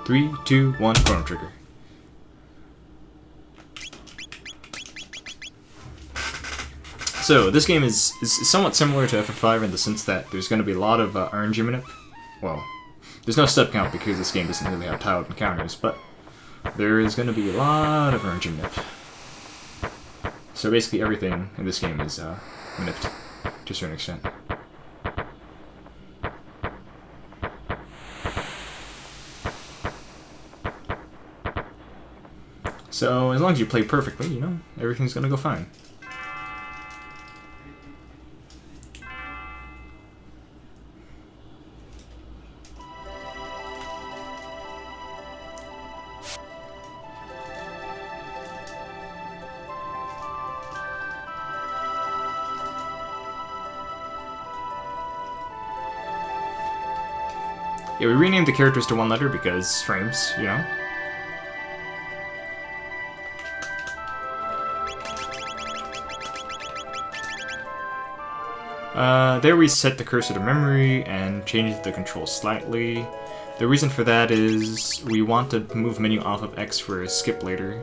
3, 2, 1, Chrono Trigger. So, this game is somewhat similar to FF5 in the sense that there's going to be a lot of RNG manip. Well, there's no step count because this game doesn't really have tiled encounters, but there is going to be a lot of RNG manip. So basically everything in this game is manipped to a certain extent. So as long as you play perfectly, you know, everything's going to go fine. Yeah, we renamed the characters to one letter because frames, you know? There we set the cursor to memory and changed the controls slightly. The reason for that is we want to move menu off of X for a skip later.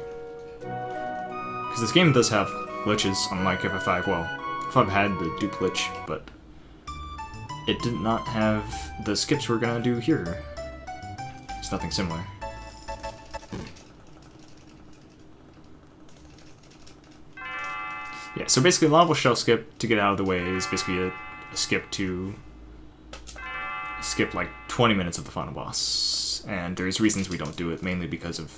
Because this game does have glitches, unlike FF5. Well, FF5 had the dupe glitch, but it did not have the skips we're gonna do here. It's nothing similar. Yeah, so basically Lavos shell skip to get out of the way is basically a skip to skip like 20 minutes of the final boss. And there's reasons we don't do it, mainly because of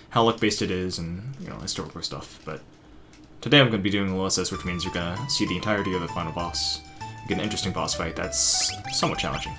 how luck-based it is and, you know, historical stuff. But today I'm going to be doing LSS, which means you're going to see the entirety of the final boss. Get an interesting boss fight that's somewhat challenging.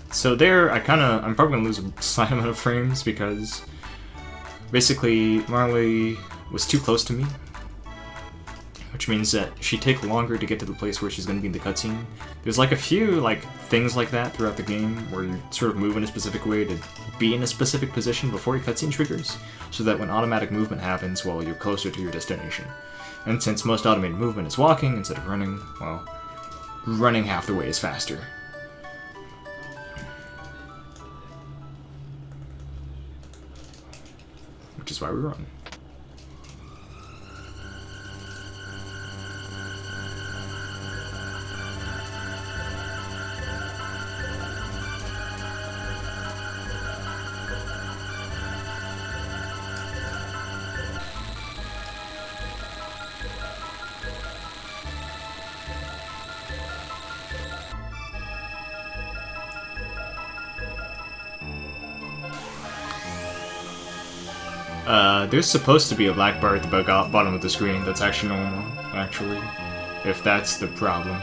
So there, I'm probably gonna lose a slight amount of frames because basically Marley was too close to me, which means that she'd take longer to get to the place where she's gonna be in the cutscene. There's like a few things like that throughout the game where you sort of move in a specific way to be in a specific position before your cutscene triggers, so that when automatic movement happens, well, you're closer to your destination. And since most automated movement is walking instead of running, well, running half the way is faster. Which is why we run. There's supposed to be a black bar at the bottom of the screen that's actually normal, actually, if that's the problem.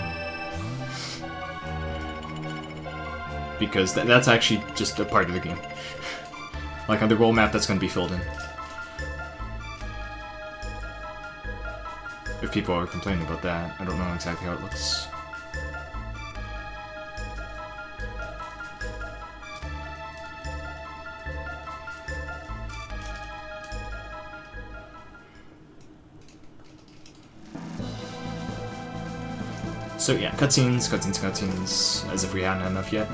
Because that's actually just a part of the game. Like on the world map, that's going to be filled in. If people are complaining about that, I don't know exactly how it looks. So yeah, cutscenes, as if we hadn't had enough yet.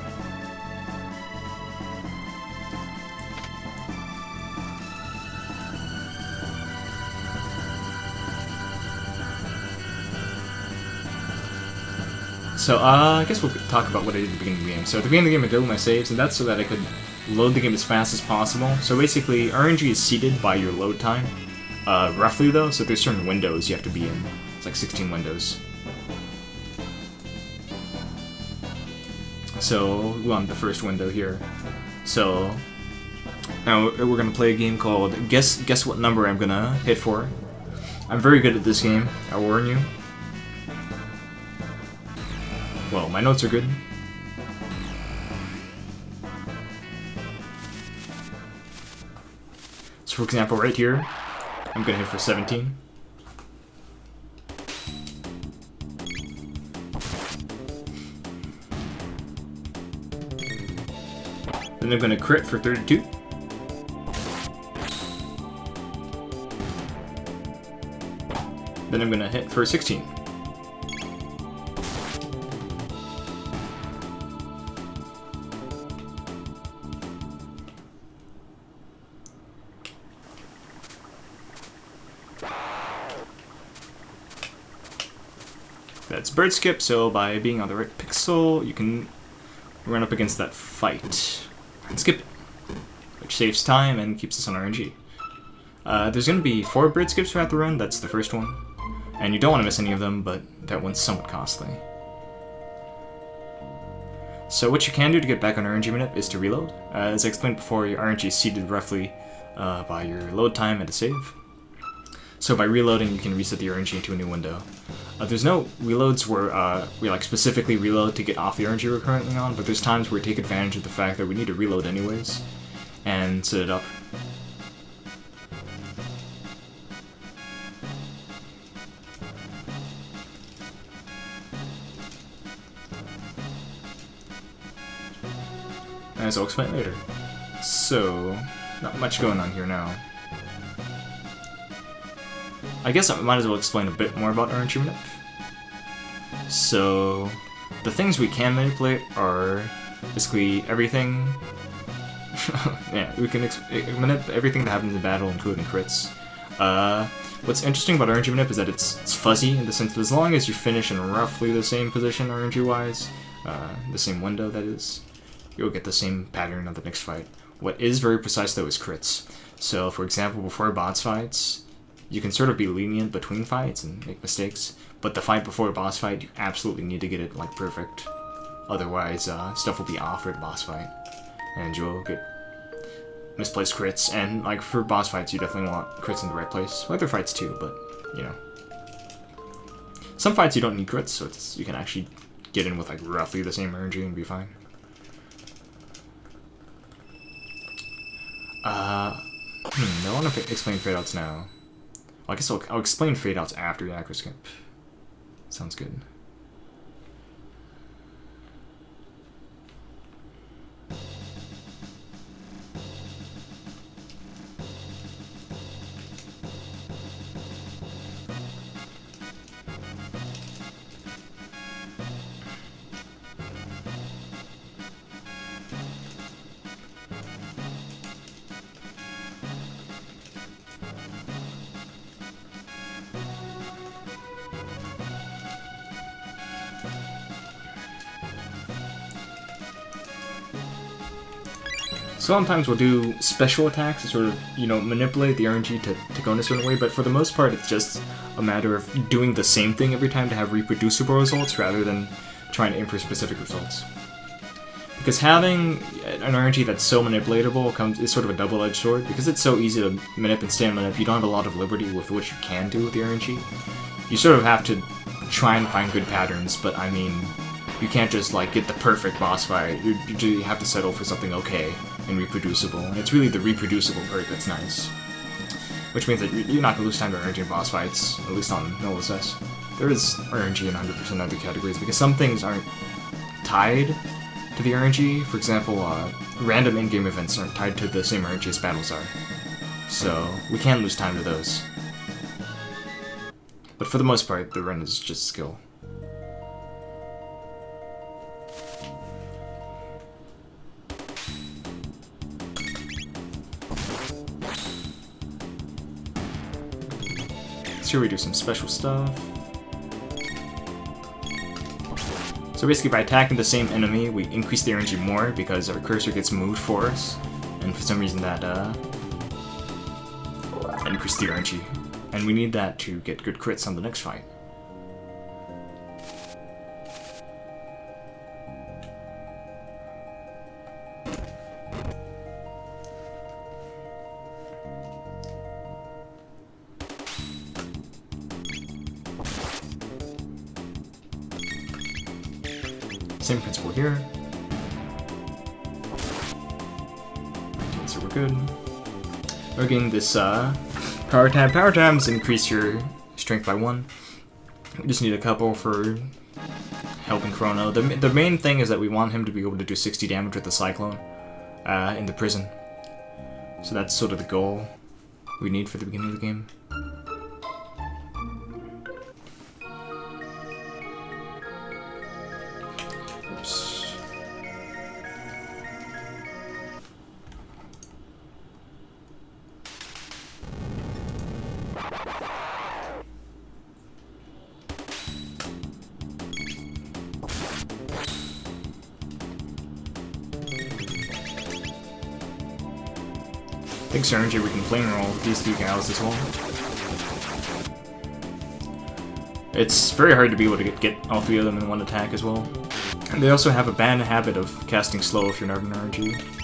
So, I guess we'll talk about what I did at the beginning of the game. So at the beginning of the game, I deleted my saves, and that's so that I could load the game as fast as possible. So basically, RNG is seeded by your load time, roughly though, so there's certain windows you have to be in. It's like 16 windows. So, we want the first window here. So, now we're gonna play a game called Guess What Number I'm gonna hit for. I'm very good at this game, I warn you. Well, my notes are good. So for example, right here, I'm gonna hit for 17. Then I'm gonna crit for 32. Then I'm gonna hit for 16. That's bird skip, so by being on the right pixel, you can run up against that fight and skip it, which saves time and keeps us on RNG. There's going to be 4 bird skips throughout the run, that's the first one. And you don't want to miss any of them, but that one's somewhat costly. So what you can do to get back on RNG minute is to reload. As I explained before, your RNG is seeded roughly by your load time and a save. So by reloading, you can reset the RNG into a new window. There's no reloads where we like specifically reload to get off the RNG we're currently on, but there's times where we take advantage of the fact that we need to reload anyways and set it up. As I'll explain later. So, not much going on here now. I guess I might as well explain a bit more about RNG manip. So, the things we can manipulate are basically everything. Yeah, we can manipulate everything that happens in battle, including crits. What's interesting about RNG manip is that it's fuzzy in the sense that as long as you finish in roughly the same position RNG-wise, the same window that is, you'll get the same pattern of the next fight. What is very precise though is crits. So, for example, before boss fights, you can sort of be lenient between fights and make mistakes, but the fight before a boss fight, you absolutely need to get it like perfect. Otherwise, stuff will be off for the boss fight, and you'll get misplaced crits. And like for boss fights, you definitely want crits in the right place. Other fights too, but you know, some fights you don't need crits, so you can actually get in with like roughly the same RNG and be fine. I want to explain fade-outs now. Well, I guess I'll explain fade-outs after Yakra skip. Sounds good. Sometimes we'll do special attacks to sort of, you know, manipulate the RNG to go in a certain way, but for the most part it's just a matter of doing the same thing every time to have reproducible results rather than trying to aim for specific results. Because having an RNG that's so manipulatable is sort of a double-edged sword. Because it's so easy to manip and stay on manip, you don't have a lot of liberty with what you can do with the RNG. You sort of have to try and find good patterns, but I mean, you can't just like get the perfect boss fight. You have to settle for something okay and reproducible. And it's really the reproducible part that's nice. Which means that you're not going to lose time to RNG in boss fights, at least on LSS. There is RNG in 100% other categories, because some things aren't tied to the RNG. For example, random in-game events aren't tied to the same RNG as battles are. So, we can lose time to those. But for the most part, the run is just skill. So here we do some special stuff. So basically by attacking the same enemy, we increase the RNG more because our cursor gets moved for us. And for some reason that increased the RNG. And we need that to get good crits on the next fight. Same principle here. So we're good. We're getting this power tab. Power tabs increase your strength by 1. We just need a couple for helping Chrono. The main thing is that we want him to be able to do 60 damage with the Cyclone in the prison. So that's sort of the goal we need for the beginning of the game. Oops. Thanks to RNG, we can flame roll these 2 gals as well. It's very hard to be able to get all 3 of them in one attack as well. And they also have a bad habit of casting slow if you're not an RNG.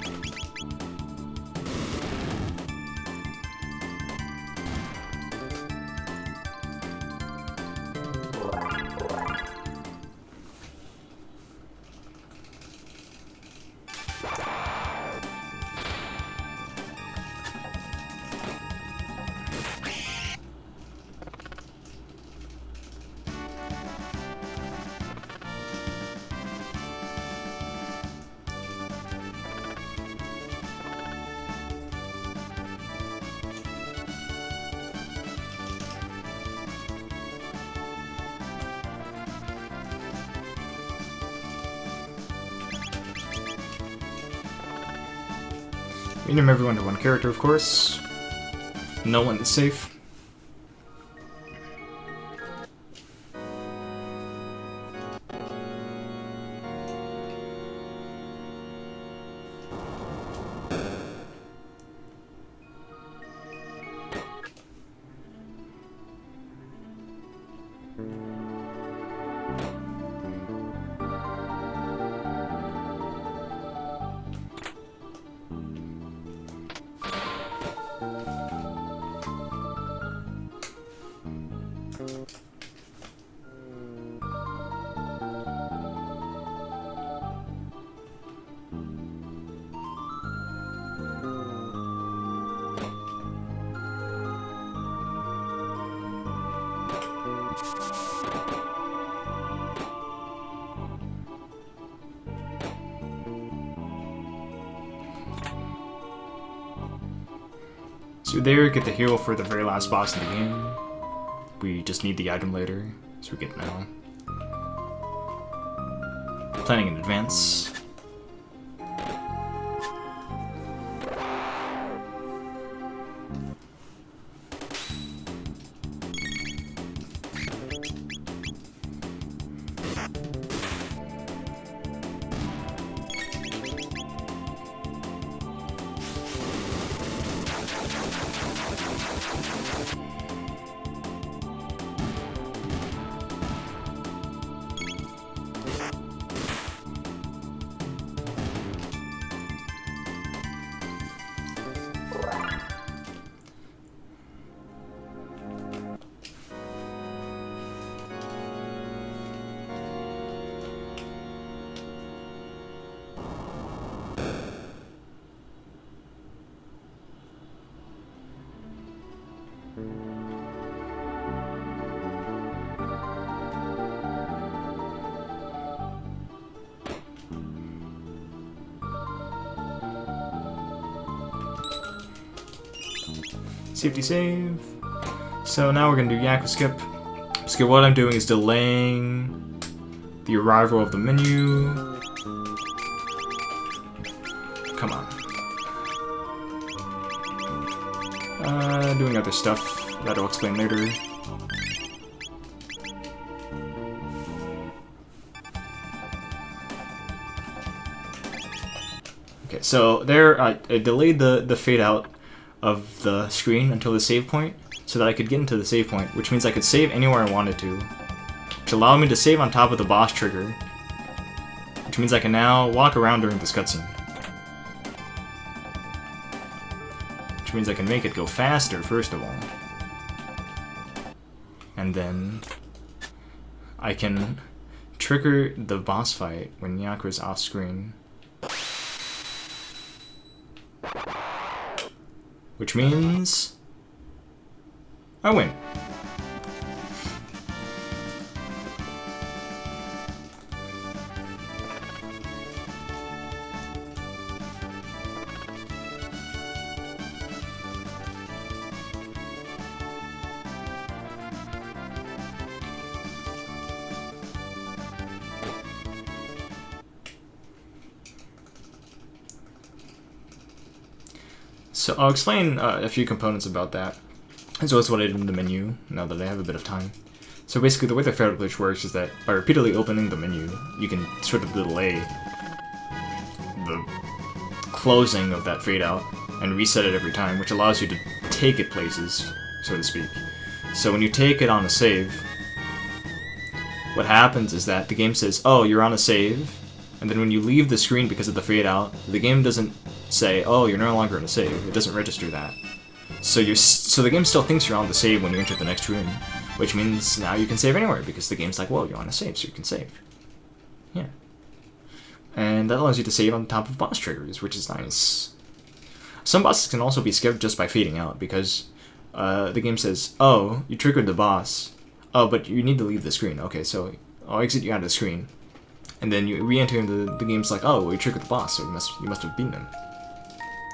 Rename everyone to 1 character, of course. No one is safe. So there, get the hero for the very last boss in the game. We just need the item later, so we get it now. Planning in advance. Safety save. So now we're gonna do Yakra skip. So what I'm doing is delaying the arrival of the menu. Come on. Doing other stuff that I'll explain later. Okay, so there I delayed the fade out of the screen until the save point, so that I could get into the save point, which means I could save anywhere I wanted to, which allowed me to save on top of the boss trigger, which means I can now walk around during this cutscene. Which means I can make it go faster, first of all. And then I can trigger the boss fight when Yakra's off screen. Which means I win. So I'll explain a few components about that, as well as what I did in the menu, now that I have a bit of time. So basically the way the fade glitch works is that by repeatedly opening the menu, you can sort of delay the closing of that fade out and reset it every time, which allows you to take it places, so to speak. So when you take it on a save, what happens is that the game says, oh, you're on a save, and then when you leave the screen because of the fade out, the game doesn't say, oh, you're no longer in a save. It doesn't register that. So the game still thinks you're on the save when you enter the next room, which means now you can save anywhere, because the game's like, well, you're on a save, so you can save. Yeah. And that allows you to save on top of boss triggers, which is nice. Some bosses can also be skipped just by fading out, because the game says, oh, you triggered the boss. Oh, but you need to leave the screen. Okay, so I'll exit you out of the screen. And then you re-enter and the game's like, oh, well, you triggered the boss, so you must have beaten him.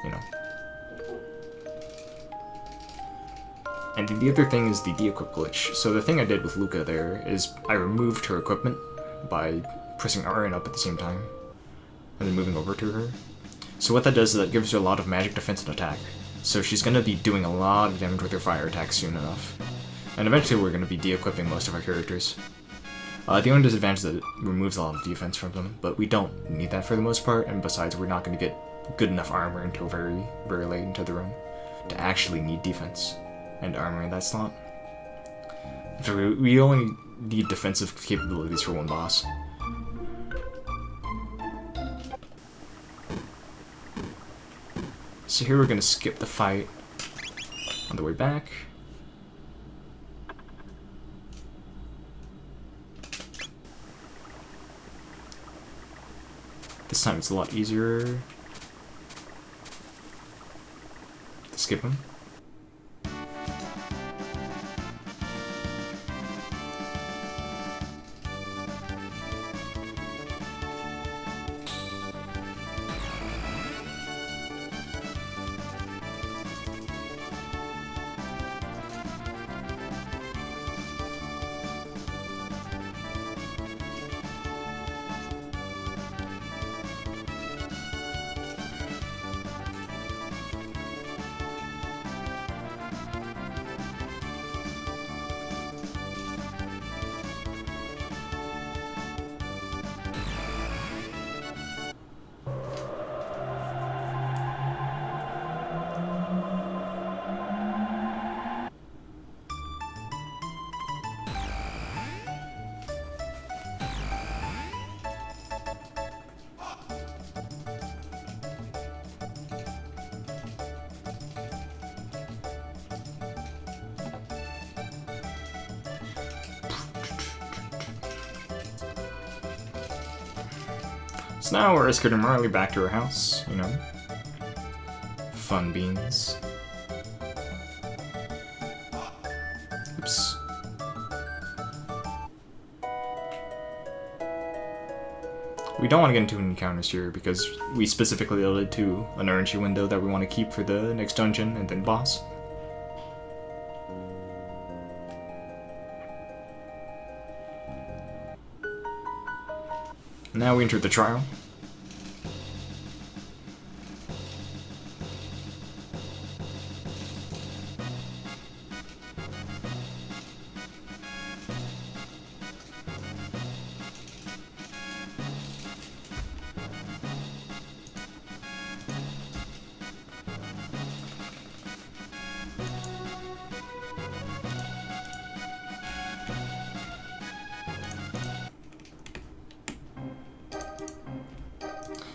You know. And the other thing is the de-equip glitch. So the thing I did with Luca there is I removed her equipment by pressing R and up at the same time, and then moving over to her. So what that does is that gives her a lot of magic defense and attack. So she's going to be doing a lot of damage with her fire attacks soon enough. And eventually we're going to be de-equipping most of our characters. The only disadvantage is that it removes a lot of defense from them, but we don't need that for the most part, and besides we're not going to get good enough armor until very, very late into the run to actually need defense and armor in that slot. So we only need defensive capabilities for one boss. So here we're going to skip the fight on the way back. This time it's a lot easier to skip him. So now we're escorting Marley back to her house, you know. Fun beans. Oops. We don't want to get into encounters here because we specifically alluded to an RNG window that we want to keep for the next dungeon and then boss. Now we enter the trial.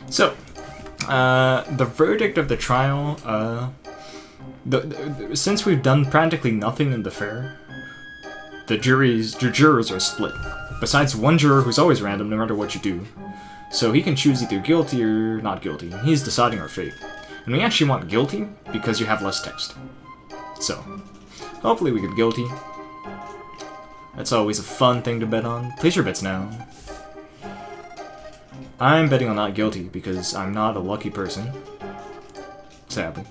So, the verdict of the trial, since we've done practically nothing in the fair, the jurors are split. besides one juror who's always random no matter what you do. So he can choose either guilty or not guilty. He's deciding our fate. And we actually want guilty because you have less text. So, hopefully we get guilty. That's always a fun thing to bet on. Place your bets now. I'm betting on not guilty because I'm not a lucky person. Sadly.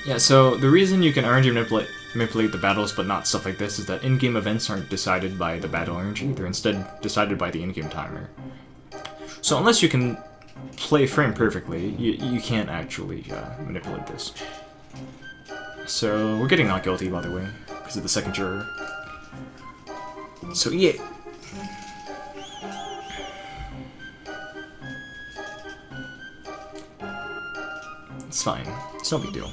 Yeah, so the reason you can RNG manipulate the battles but not stuff like this is that in-game events aren't decided by the battle RNG, they're instead decided by the in-game timer. So unless you can play frame perfectly, you can't actually manipulate this. So we're getting not guilty, by the way, because of the second juror. So yeah. It's fine. It's no big deal.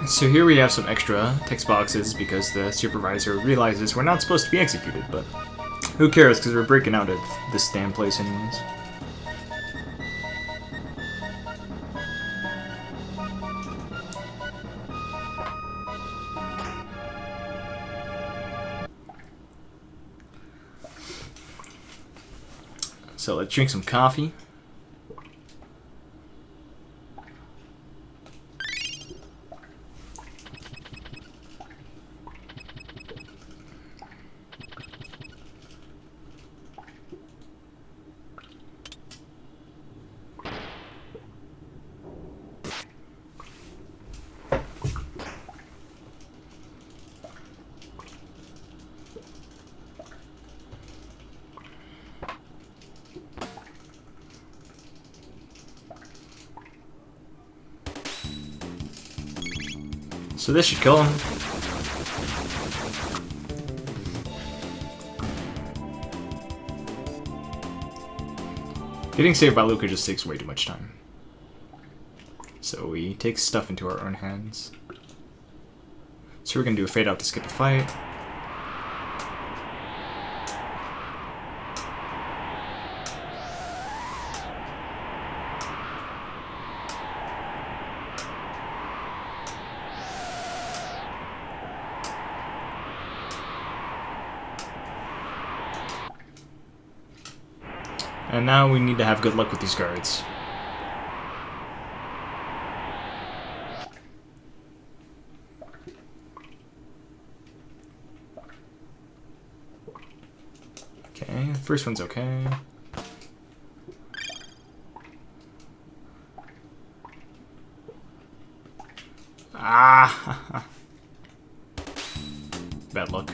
So here we have some extra text boxes because the supervisor realizes we're not supposed to be executed, but who cares because we're breaking out of this damn place anyways. So let's drink some coffee. So this should kill him. Getting saved by Luca just takes way too much time. So we take stuff into our own hands. So we're gonna do a fade out to skip a fight. And now we need to have good luck with these guards. First one's okay. Ah! Bad luck.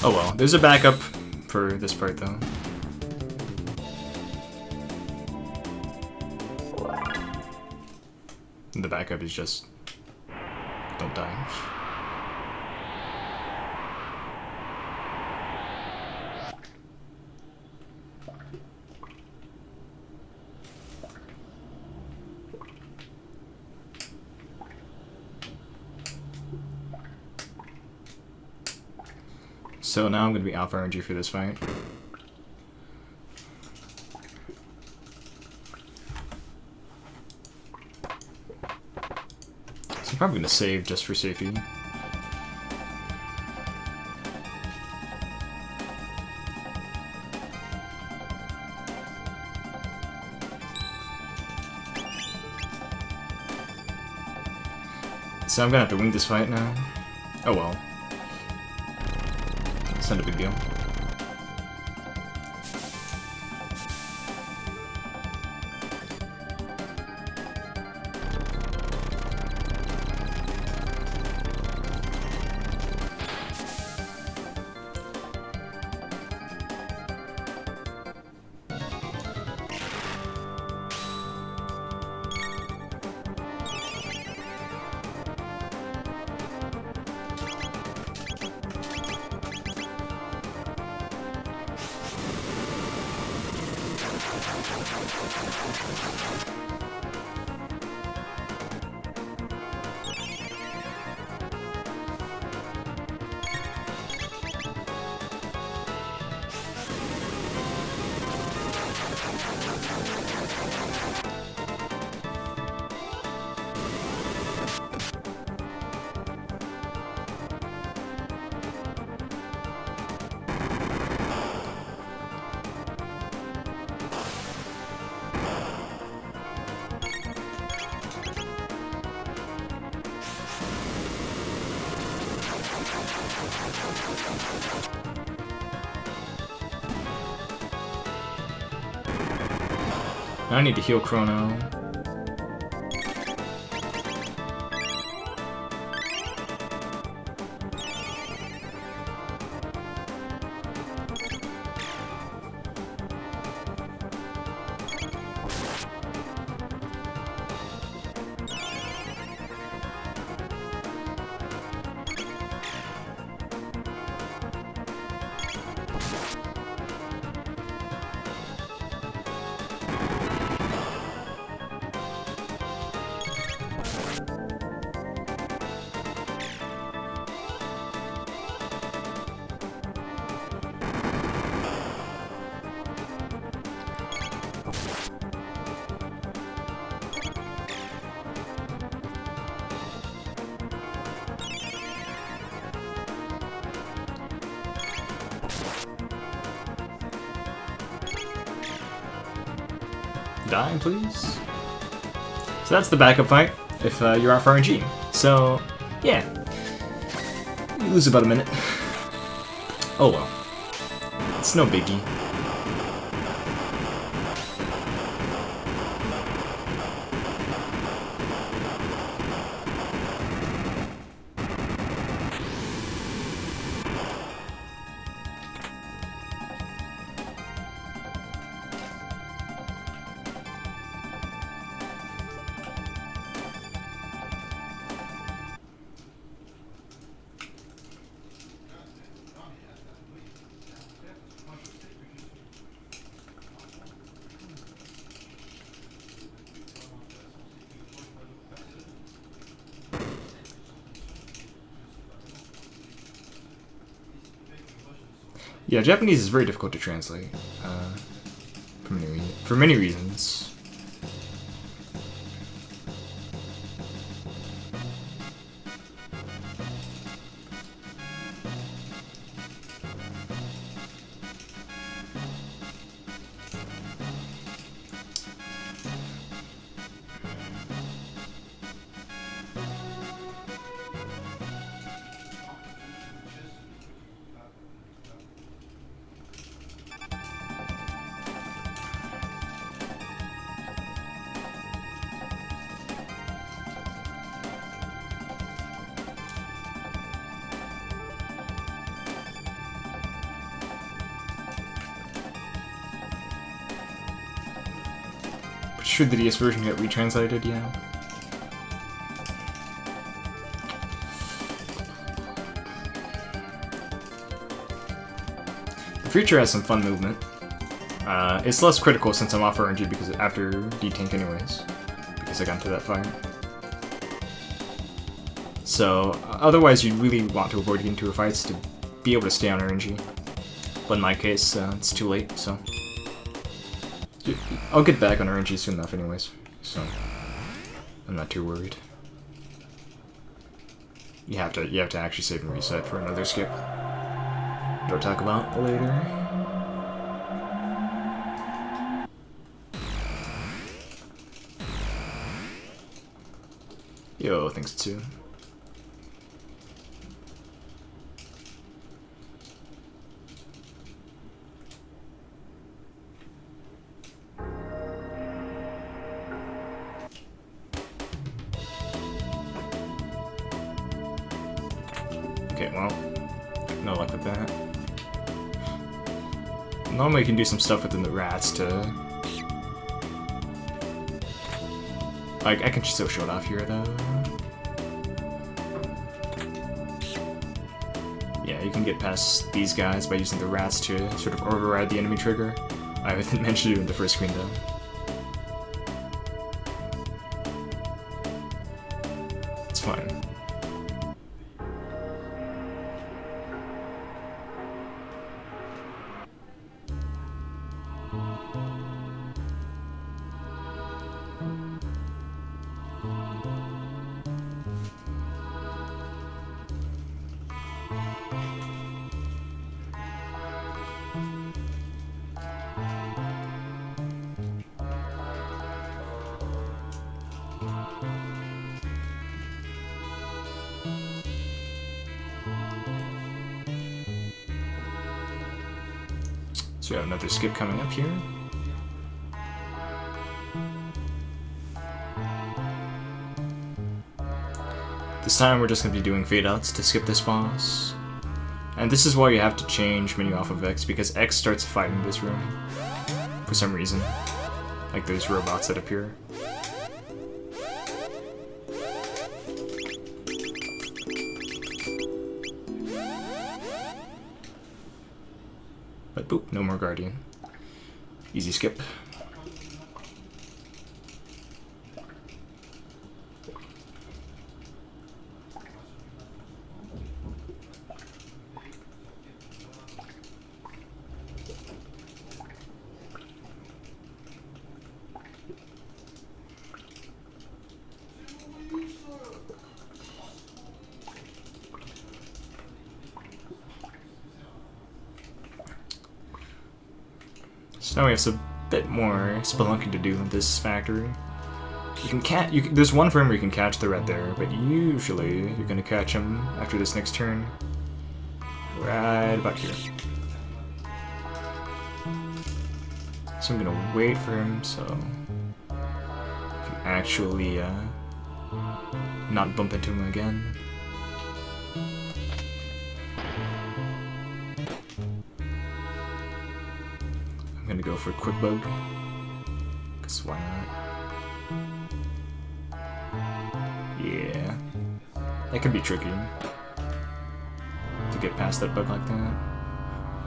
Oh well, there's a backup for this part though. And the backup is just... don't die. So now I'm going to be Alpha RNG for this fight. So I'm probably going to save just for safety. So I'm going to have to win this fight now. Oh well. It's not a big deal. I need to heal Chrono. Die, please. So that's the backup fight, if you're off RNG. So, yeah. You lose about a minute. Oh well. It's no biggie. Yeah, Japanese is very difficult to translate, for many reasons. Should the DS version get retranslated? Yeah. The future has some fun movement. It's less critical since I'm off RNG because after D-Tank anyways, because I got into that fight. So, otherwise you'd really want to avoid getting into fights to be able to stay on RNG. But in my case, it's too late, so... I'll get back on RNG soon enough anyways, so... I'm not too worried. You have to actually save and reset for another skip. Which I'll talk about later. Yo, thanks too. Okay, well, no luck with that. Normally you can do some stuff within the rats to... Like, I can still show it off here, though. Yeah, you can get past these guys by using the rats to sort of override the enemy trigger. I didn't mention it in the first screen, though. It's fine. So we have another skip coming up here. This time we're just going to be doing fade outs to skip this boss. And this is why you have to change menu off of X, because X starts a fight in this room. For some reason. Like there's robots that appear. But boop, no more Guardian. Easy skip. So now we have a bit more spelunking to do in this factory. You can there's one frame where you can catch the red there, but usually you're gonna catch him after this next turn. Right about here. So I'm gonna wait for him so I can actually not bump into him again. I'm gonna go for a quick bug, cause why not? Yeah, that could be tricky to get past that bug like that.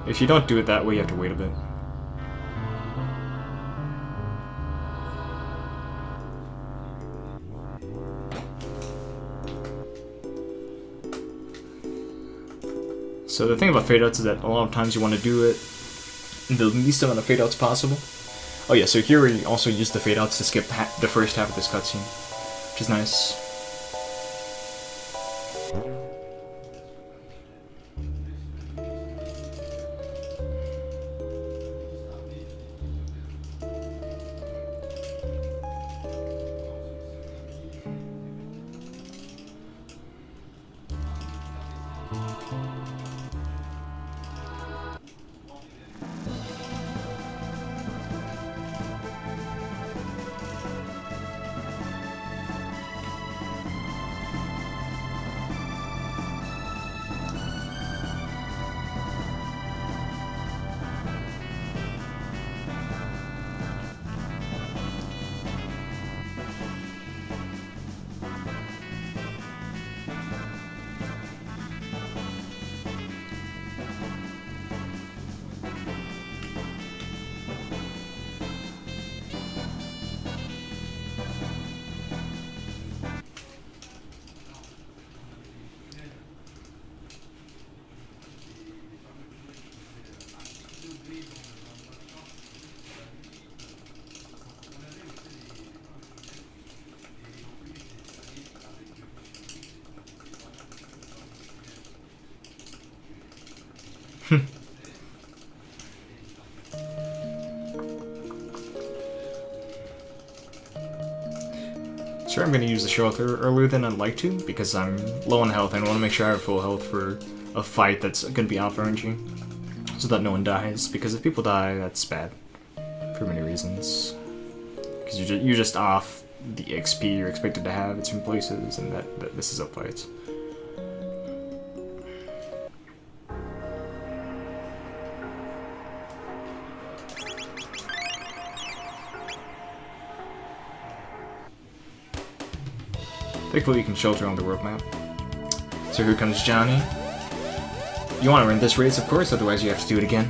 If you don't do it that way, you have to wait a bit. So the thing about fade outs is that a lot of times you want to do it the least amount of fade outs possible. Oh yeah, so here we also use the fade outs to skip the first half of this cutscene, which is nice. Sure, I'm going to use the shelter earlier than I'd like to, because I'm low on health and I want to make sure I have full health for a fight that's going to be alpha RNG, so that no one dies, because if people die, that's bad, for many reasons. Because you're just off the XP you're expected to have in certain places, and that messes up fights. Thankfully you can shelter on the world map. So here comes Johnny. You want to run this race, of course, otherwise you have to do it again.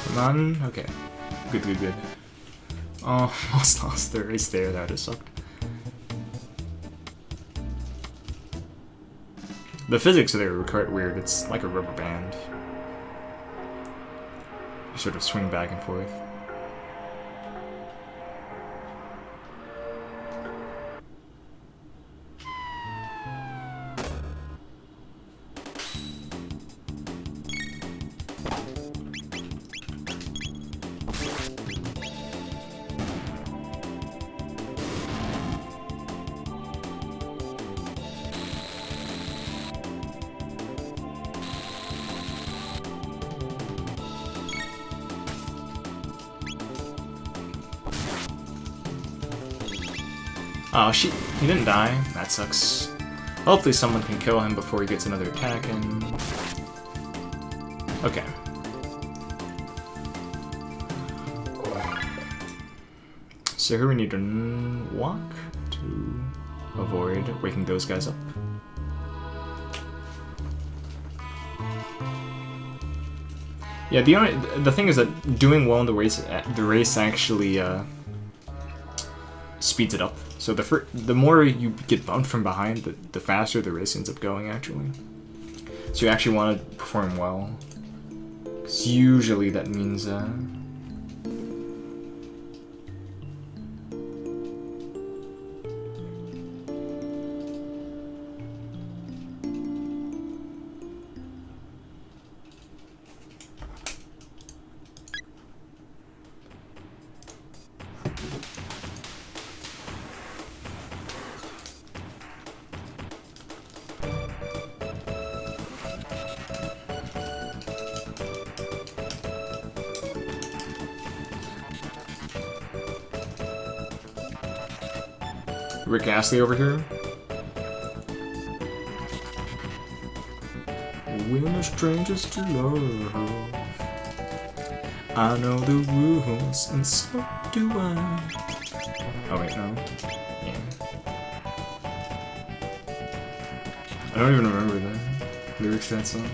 Come on. Okay. Good, good, good. Oh, almost lost the race there. That would have sucked. The physics there are quite weird. It's like a rubber band. You sort of swing back and forth. Oh, shit. He didn't die. That sucks. Hopefully someone can kill him before he gets another attack in. Okay. So here we need to walk to avoid waking those guys up. Yeah, the thing is that doing well in the race actually speeds it up. So the more you get bumped from behind, the faster the race ends up going, actually. So you actually want to perform well, because usually that means Rick Astley over here. When a stranger's to love, I know the rules, and so do I. Oh wait, no. Yeah. I don't even remember the lyrics to that song.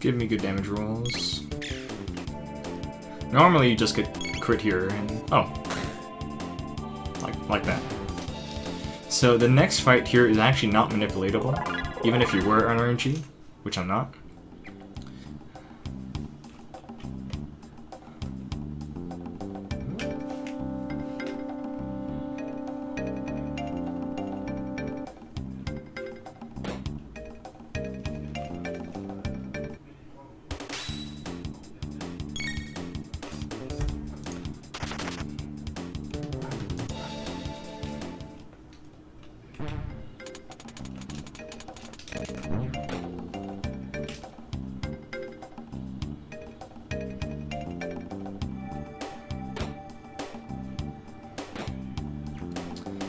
Give me good damage rolls. Normally you just get crit here and oh. Like that. So the next fight here is actually not manipulatable, even if you were on RNG, which I'm not.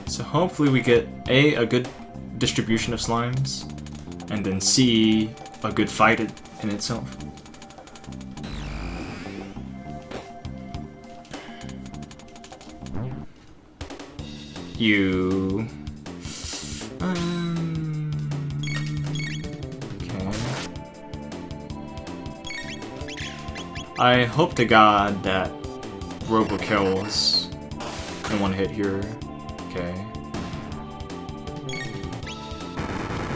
So hopefully we get A, good distribution of slimes, and then C, a good fight in itself. You... okay. I hope to God that Robo kills in one hit here. Okay.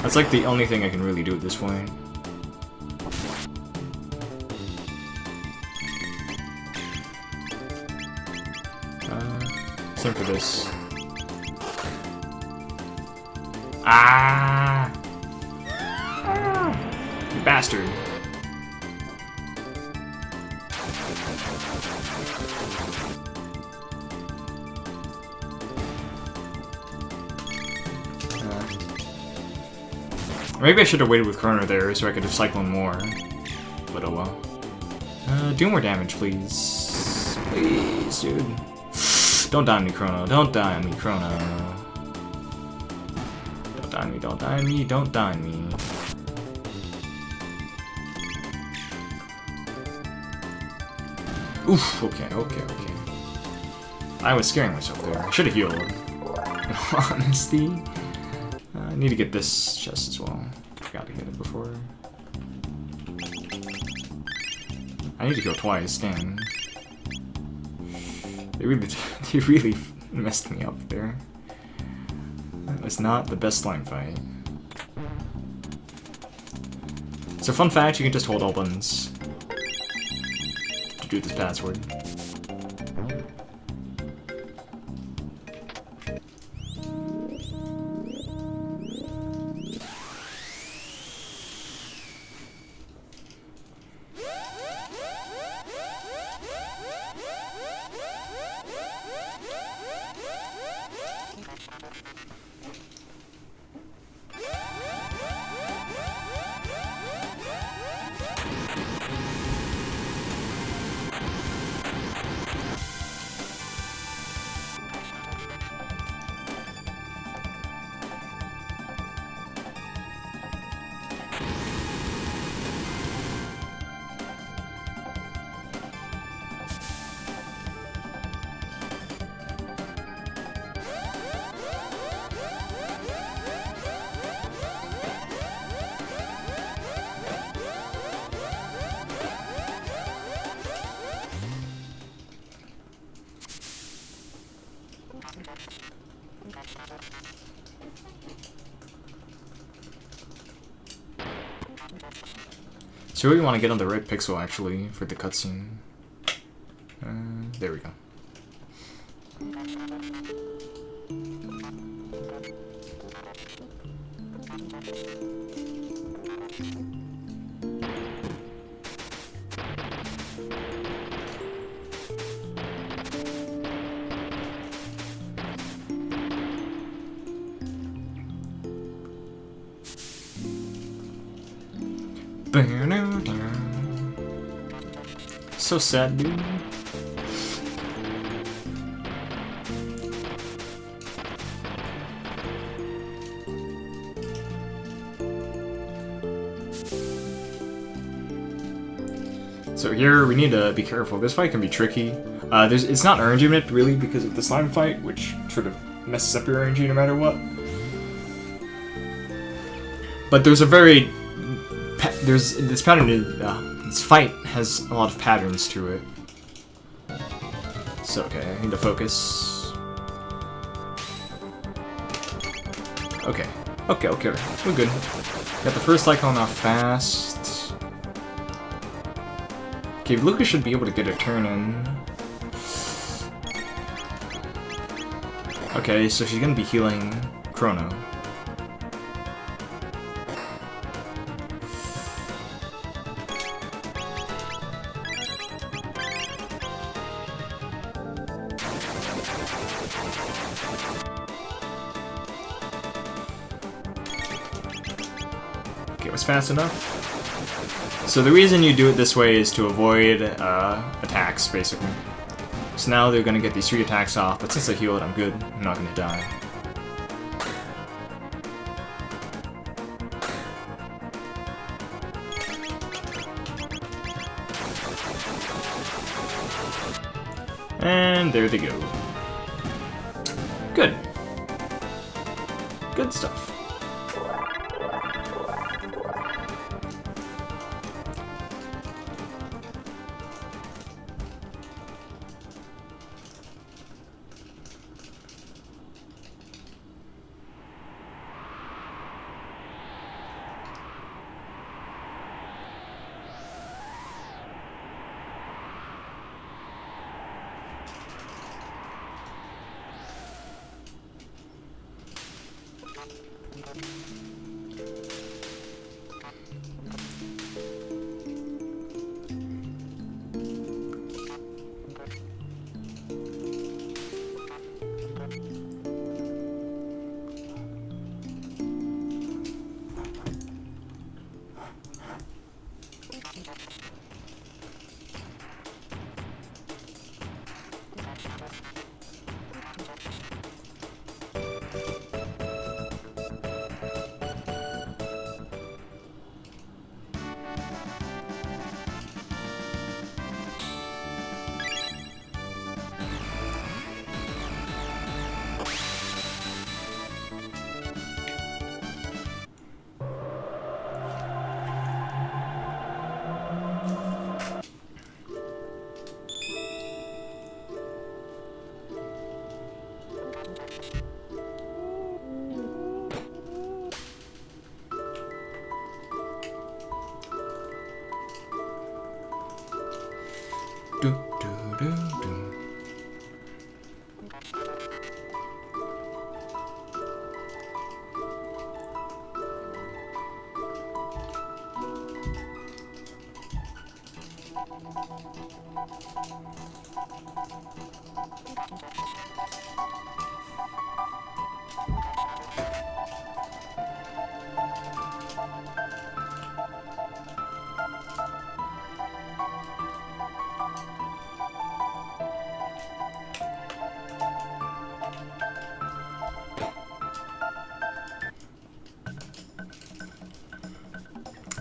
That's like the only thing I can really do at this point. Same for this. Ah! You bastard. Maybe I should have waited with Chrono there so I could have cycled more. But oh well. Do more damage, please. Please, dude. Don't die on me, Chrono. Don't die on me, Chrono. Don't die on me, don't die on me, don't die on me. Oof, okay, okay, okay. I was scaring myself there. I should have healed. In all honesty. I need to get this chest as well. Forgot to get it before. I need to heal twice, dang. They really messed me up there. That was not the best slime fight. So fun fact, you can just hold all buttons to do this password. So we want to get on the right pixel actually for the cutscene. There we go. So sad, dude. So here we need to be careful. This fight can be tricky. It's not RNG minute really because of the slime fight, which sort of messes up your RNG no matter what. But there's a very... There's... This pattern is... this fight has a lot of patterns to it. So, okay, I need to focus. Okay. Okay, we're good. Got the first icon off fast. Okay, Lucas should be able to get a turn in. Okay, so she's gonna be healing Chrono. Okay, it was fast enough. So the reason you do it this way is to avoid attacks, basically. So now they're gonna get these 3 attacks off, but since I healed, I'm good. I'm not gonna die. And there they go. Good. Good stuff.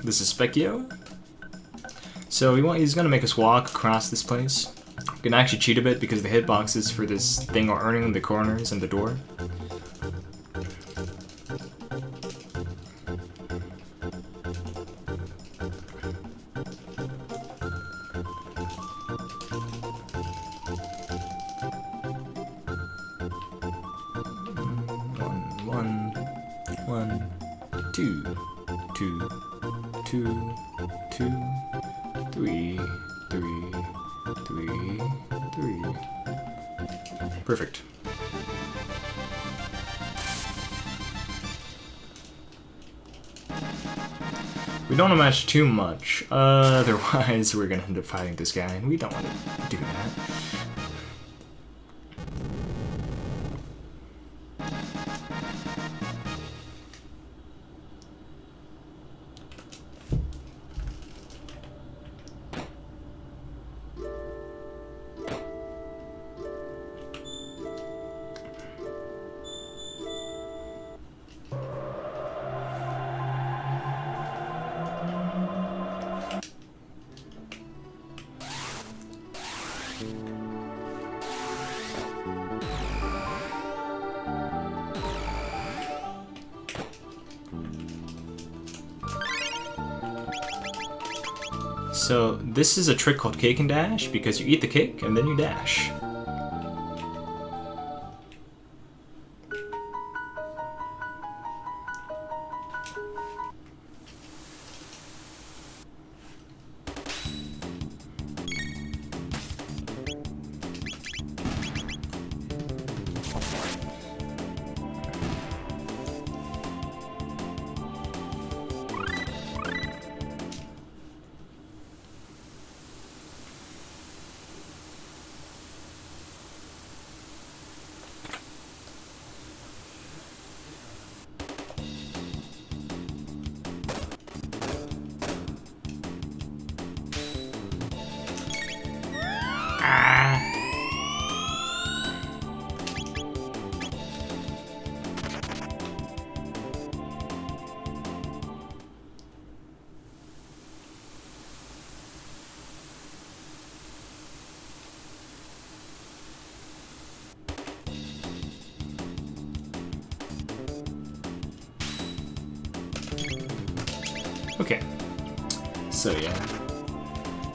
This is Specchio. So he's gonna make us walk across this place. We're gonna actually cheat a bit because the hitboxes for this thing are earning the corners and the door. One, two, 3. Perfect. We don't want to match too much, otherwise we're gonna end up fighting this guy, and we don't want to do that. So this is a trick called Cake and Dash, because you eat the cake and then you dash. Okay, so yeah,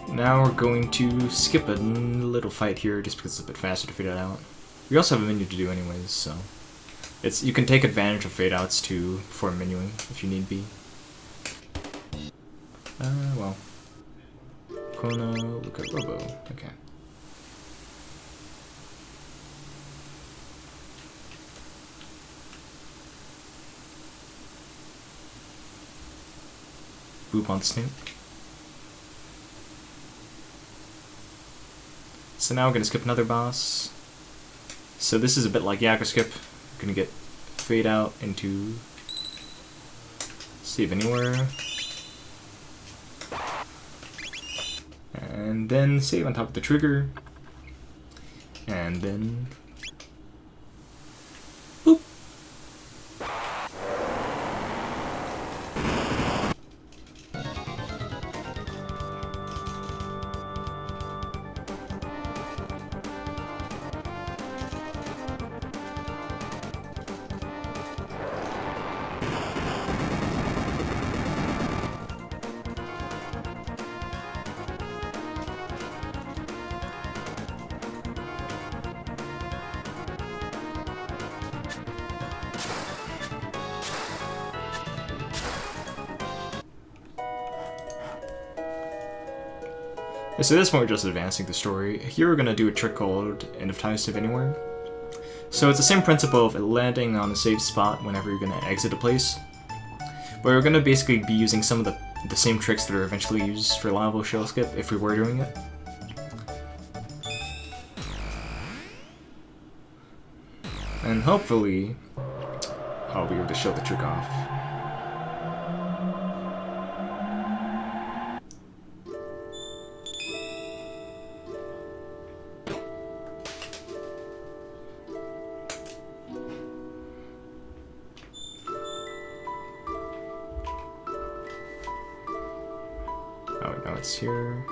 now we're going to skip a little fight here just because it's a bit faster to fade it out. We also have a menu to do anyways, so you can take advantage of fade outs too before menuing if you need be. Well, Chrono, look at Robo, okay. Boop on Snoop. So now we're gonna skip another boss. So this is a bit like Yakra skip. We're gonna get fade out into save anywhere. And then save on top of the trigger. And then boop. So this point we're just advancing the story. Here we're going to do a trick called End of Time Save Anywhere. So it's the same principle of landing on a safe spot whenever you're going to exit a place. But we're going to basically be using some of the same tricks that are eventually used for Lavos shell skip if we were doing it. And hopefully I'll be able to show the trick off. Oh, no, it's here.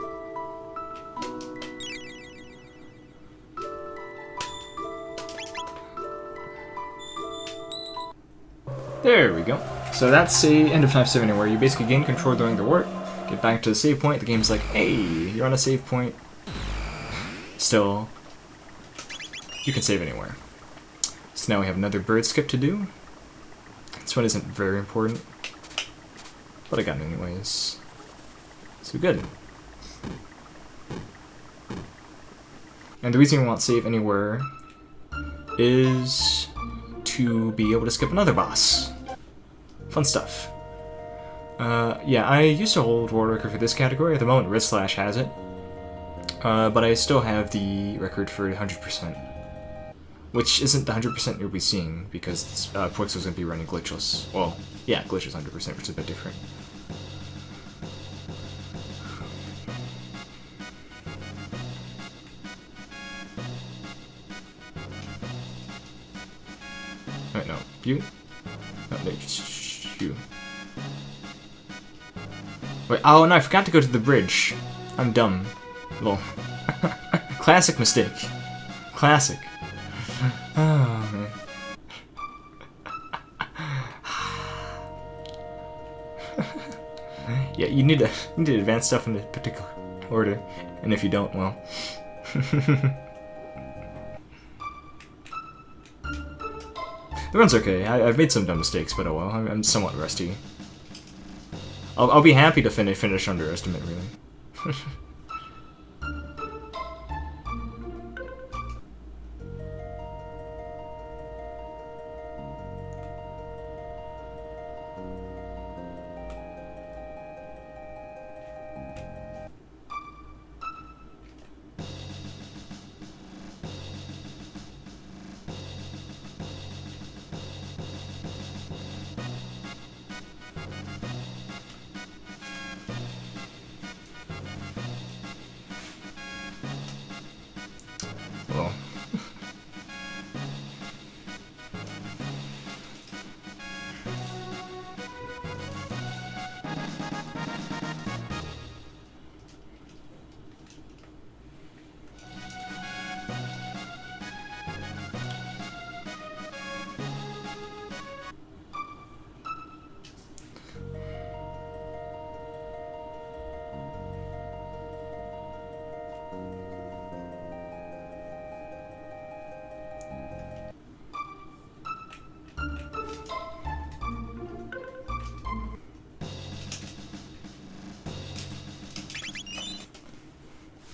There we go. So that's a End of Time Save Anywhere. You basically gain control during the work, get back to the save point, the game's like, hey, you're on a save point. Still, you can save anywhere. So now we have another bird skip to do. This one isn't very important, but I got it anyways. So good. And the reason we want save anywhere is to be able to skip another boss. Fun stuff. Yeah, I used to hold world record for this category. At the moment, Red has it. But I still have the record for 100%. Which isn't the 100% you'll be seeing, because Pixel's going to be running glitchless. Well, yeah, glitchless 100%, which is a bit different. Wait, no. You? No, you. Wait, oh no, I forgot to go to the bridge. I'm dumb. Well, classic mistake. Classic. Oh, man. Yeah, you need to advance stuff in a particular order, and if you don't, well. The run's okay. I've made some dumb mistakes, but oh well. I'm somewhat rusty. I'll be happy to finish Underestimate, really. Well.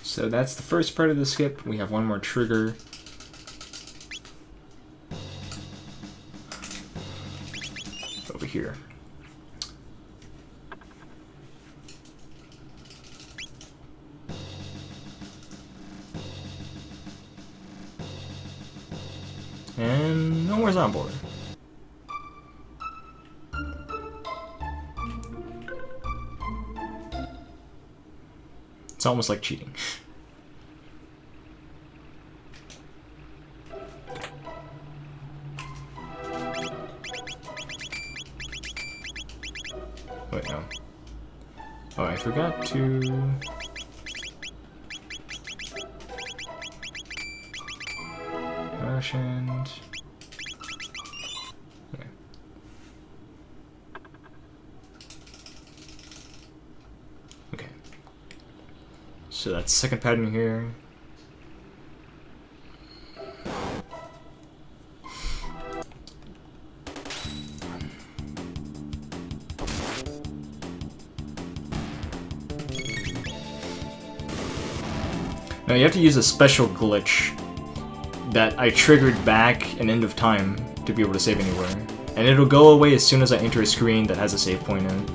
So that's the first part of the skip. We have one more trigger. Over here. And no more's on board. It's almost like cheating. Wait, no. Oh, I forgot to... and... Okay. Okay. So that's the second pattern here. Now you have to use a special glitch that I triggered back an end of time to be able to save anywhere. And it'll go away as soon as I enter a screen that has a save point in it.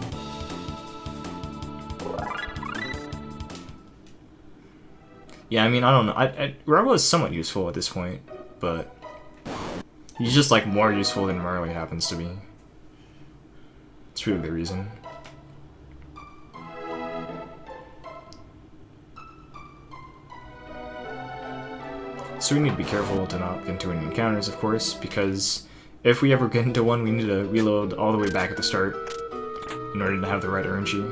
Yeah, I mean, I don't know. Rebel is somewhat useful at this point, but he's just like more useful than Marley happens to be. It's really the reason. So we need to be careful to not get into any encounters, of course, because if we ever get into one, we need to reload all the way back at the start in order to have the right RNG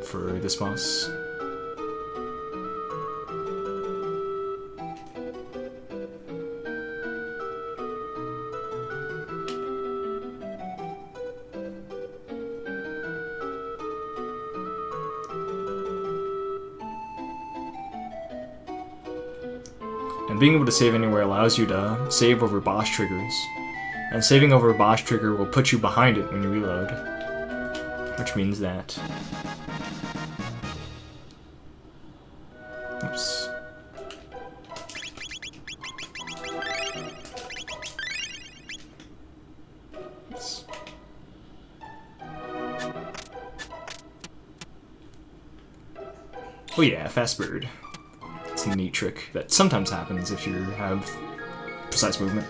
for this boss. And being able to save anywhere allows you to save over boss triggers. And saving over a boss trigger will put you behind it when you reload. Which means that... Oops. Oops. Oh yeah, fast bird. It's a neat trick that sometimes happens if you have precise movement.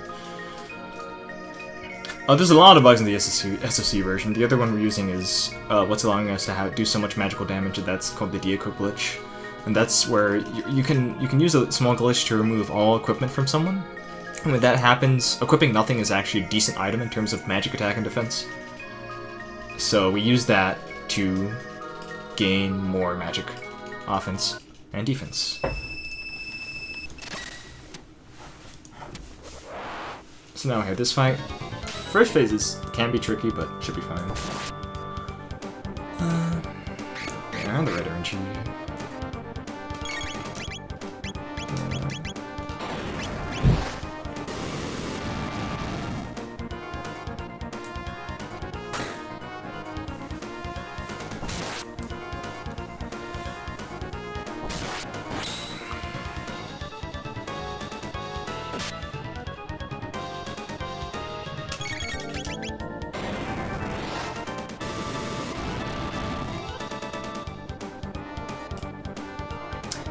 There's a lot of bugs in the SFC version. The other one we're using is what's allowing us to do so much magical damage, and that's called the de-equip glitch. And that's where you can use a small glitch to remove all equipment from someone. And when that happens, equipping nothing is actually a decent item in terms of magic attack and defense. So we use that to gain more magic offense and defense. So now we have this fight. First phases can be tricky, but should be fine. around the red RNG.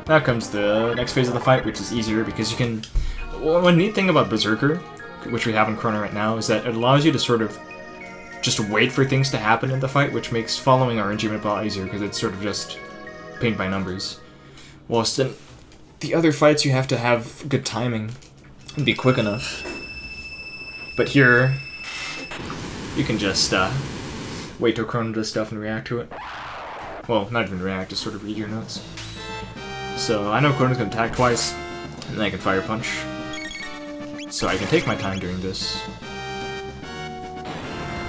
Now comes the next phase of the fight, which is easier because you can... One neat thing about Berserker, which we have in Chrono right now, is that it allows you to sort of just wait for things to happen in the fight, which makes following RNG a lot easier because it's sort of just paint by numbers. Whilst in the other fights you have to have good timing and be quick enough. But here, you can just wait till Chrono does stuff and react to it. Well, not even react, just sort of read your notes. So I know Chrono's gonna attack twice, and then I can Fire Punch. So I can take my time during this.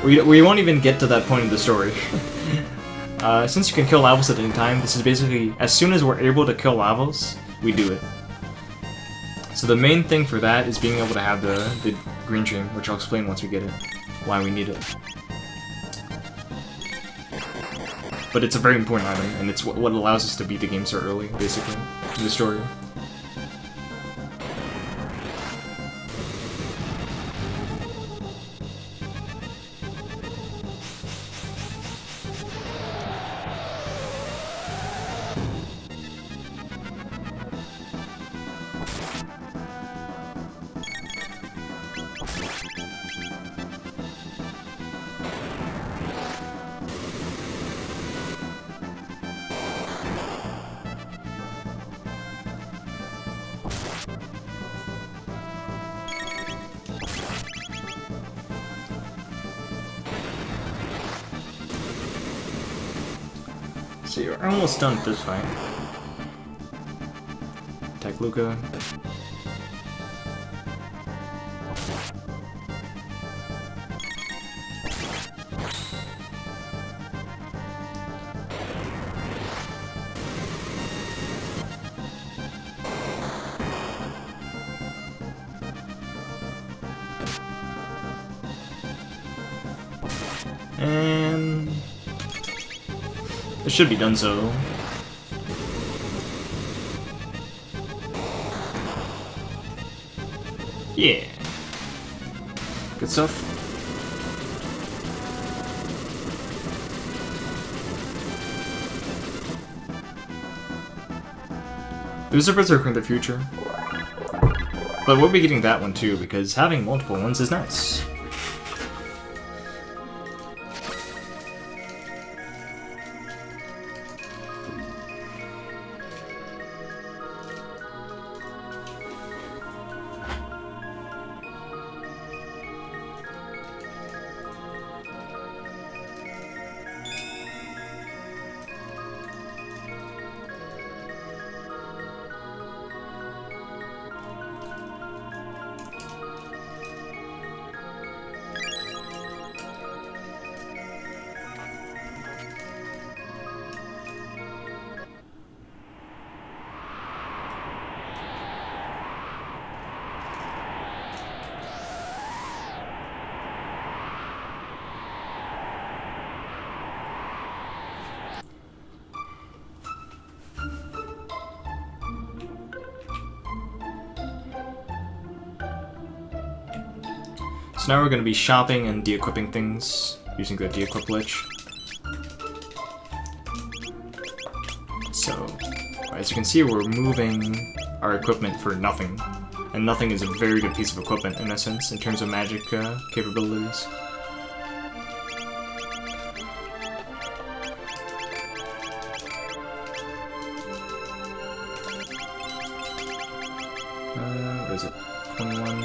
We won't even get to that point in the story. Since you can kill Lavos at any time, this is basically, as soon as we're able to kill Lavos, we do it. So the main thing for that is being able to have the green dream, which I'll explain once we get it, why we need it. But it's a very important item, and it's what allows us to beat the game so early, basically, in the story. So you're almost done with this fight. Attack Luca. And it should be done so. Yeah. Good stuff. There's a Berserker in the future. But we'll be getting that one too, because having multiple ones is nice. So now we're going to be shopping and de-equipping things using the de-equip glitch. So, as you can see, we're moving our equipment for nothing. And nothing is a very good piece of equipment, in a sense, in terms of magic capabilities. What is it? 21...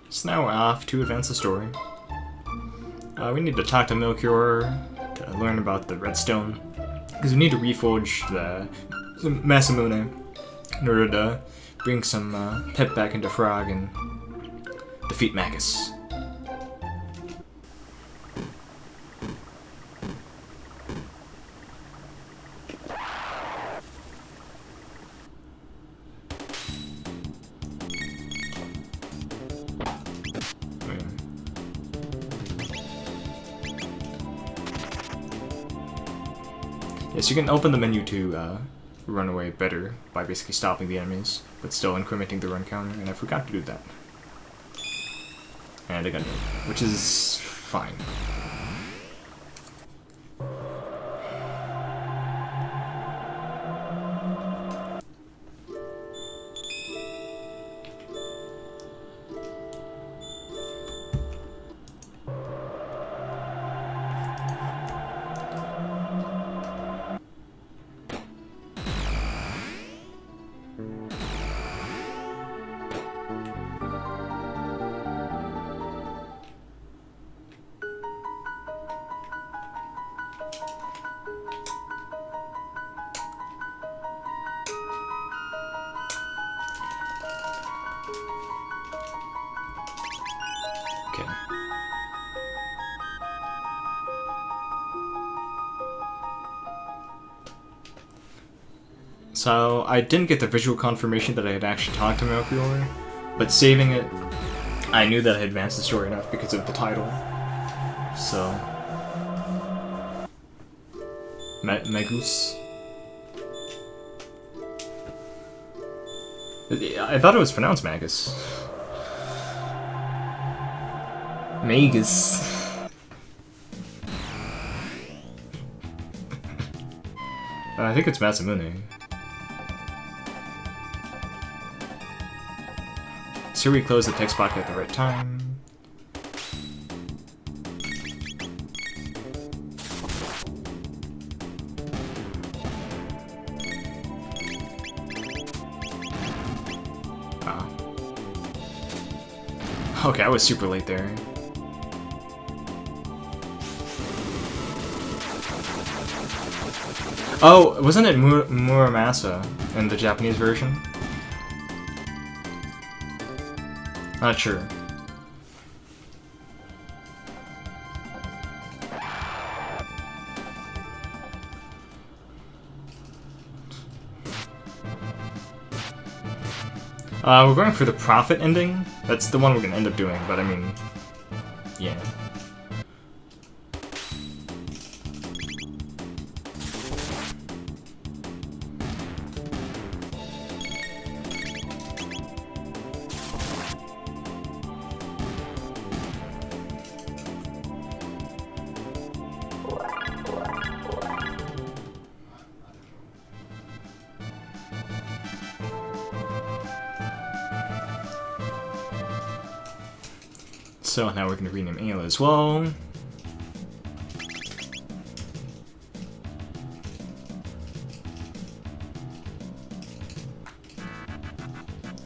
So now we're off to advance the story. We need to talk to Melchior to learn about the redstone, because we need to reforge the Masamune in order to bring some pep back into Frog and defeat Magus. Yes, you can open the menu to run away better by basically stopping the enemies, but still incrementing the run counter, and I forgot to do that. And I got it, which is fine. Okay. So, I didn't get the visual confirmation that I had actually talked to Melchior, but saving it, I knew that I advanced the story enough because of the title. So... Magus. I thought it was pronounced Magus. Magus. I think it's Masamune. So we close the text block at the right time. Ah. Okay, I was super late there. Oh, wasn't it Muramasa in the Japanese version? Not sure. We're going for the profit ending. That's the one we're gonna end up doing, but I mean, yeah. So now we're going to rename Ayla as well.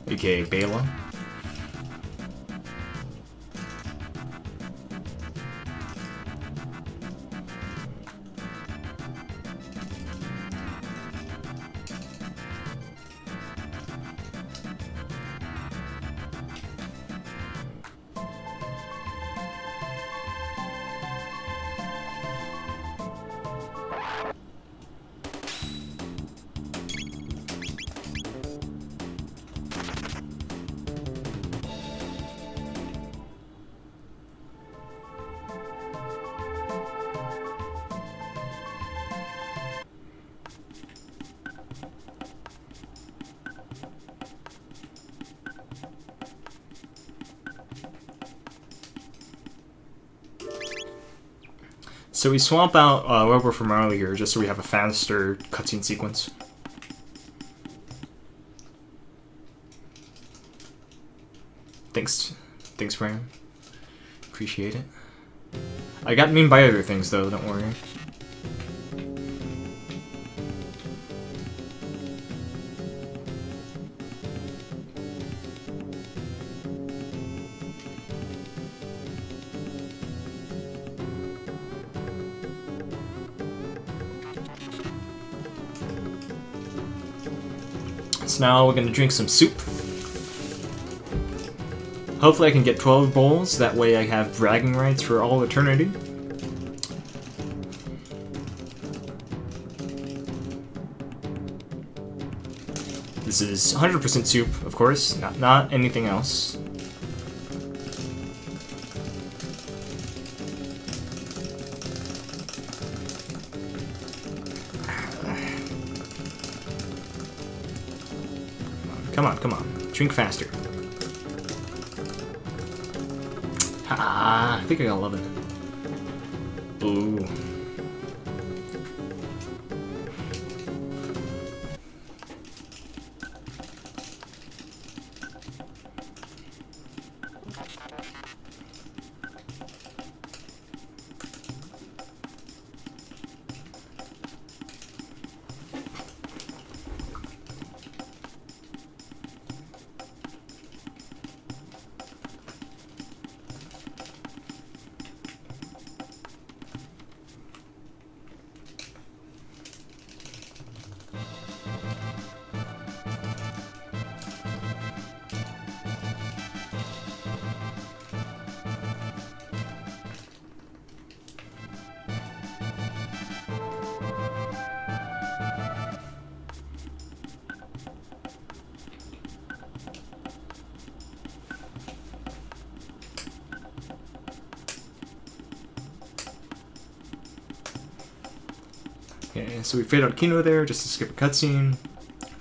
AKA Bela. So we swap out Weber from earlier just so we have a faster cutscene sequence. Thanks, Brian. Appreciate it. I got mean by other things though, don't worry. So now we're gonna drink some soup. Hopefully I can get 12 bowls, that way I have bragging rights for all eternity. This is 100% soup, of course, not anything else. Come on, come on. Drink faster. Ah, I think I got 11. Ooh. Okay, so we fade out Kino there just to skip a cutscene.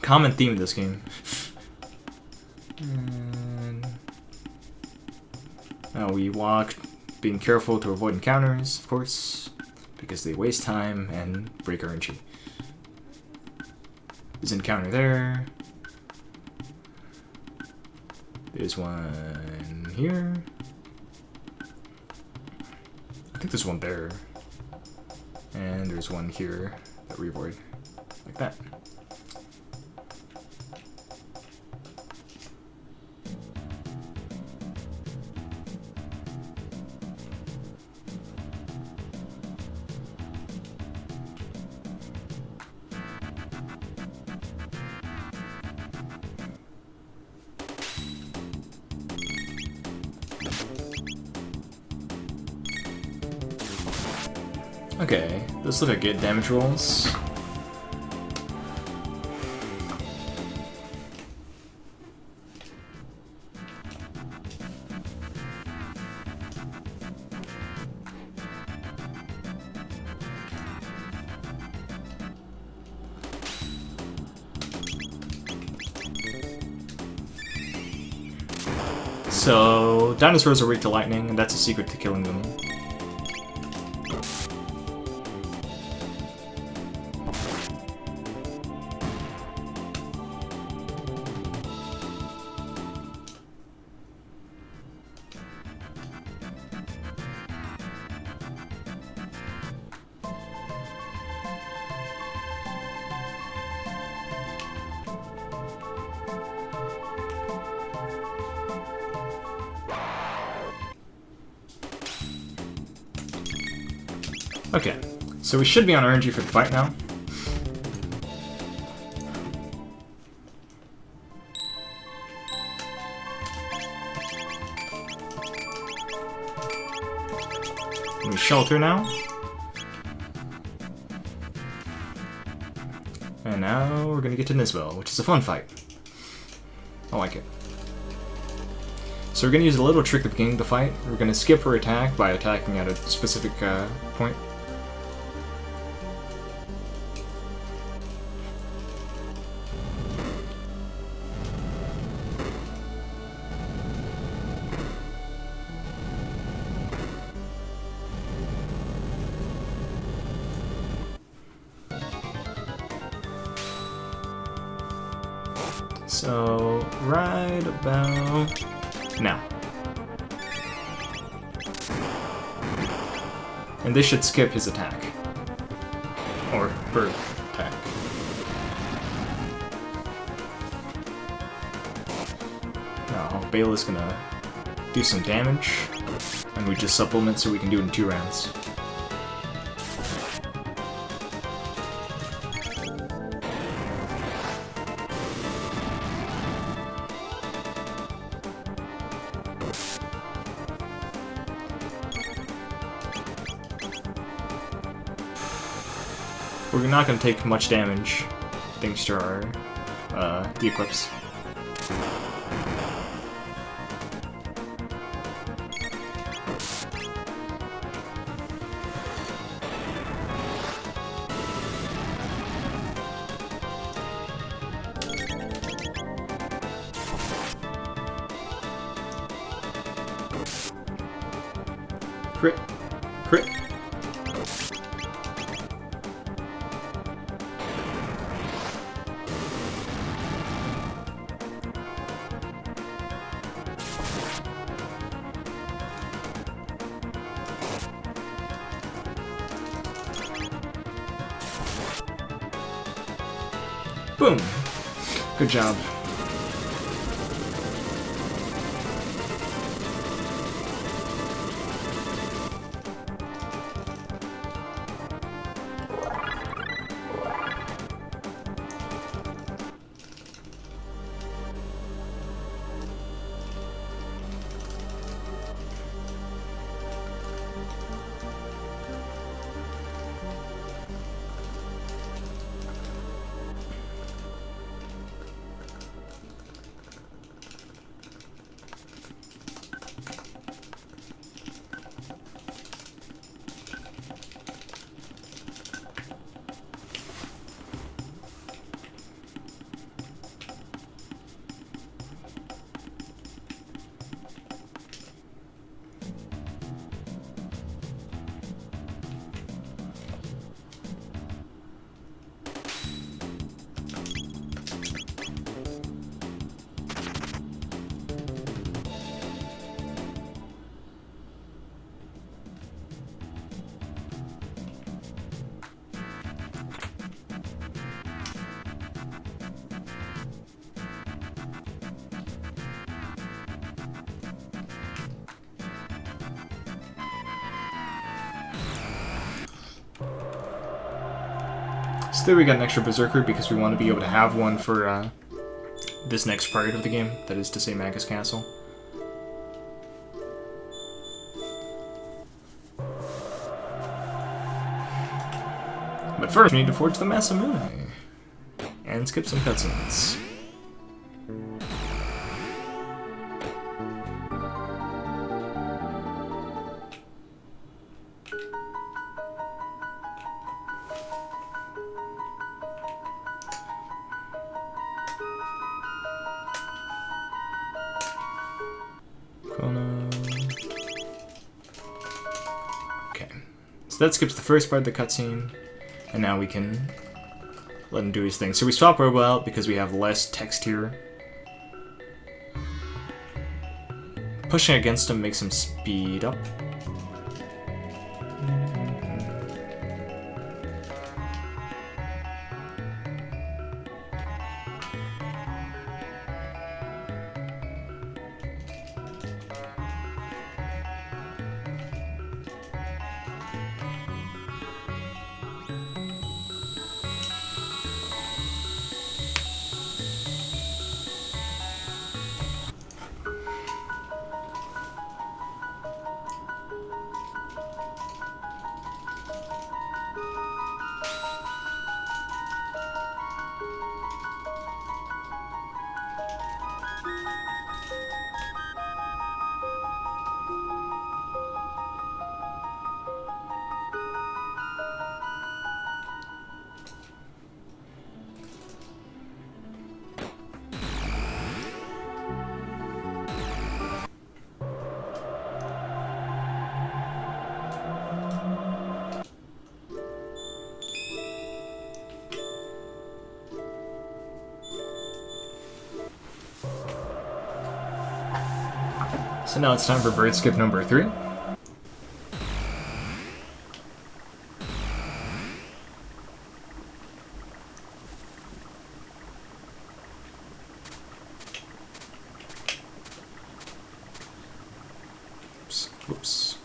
Common theme of this game. And now we walk, being careful to avoid encounters, of course, because they waste time and break RNG. There's an encounter there. There's one here. I think there's one there. And there's one here that we avoid, like that. Okay, those look like good damage rolls. So, dinosaurs are weak to lightning, and that's a secret to killing them. Okay, so we should be on RNG for the fight now. We shelter now. And now we're gonna get to Nisbel, which is a fun fight. I like it. So we're gonna use a little trick at the beginning of the fight. We're gonna skip her attack by attacking at a specific point. So, right about now. And this should skip his attack. Or her attack. Now, Bale is gonna do some damage, and we just supplement so we can do it in 2 rounds. we're not going to take much damage thanks to our equips. Crit. Crit. Boom. Good job. So there we got an extra Berserker because we want to be able to have one for this next part of the game, that is to say Magus Castle. But first we need to forge the Masamune and skip some cutscenes. Chrono. Okay, so that skips the first part of the cutscene, and now we can let him do his thing. So we swap Robo out because we have less text here. Pushing against him makes him speed up. So now it's time for bird skip number 3. Oops.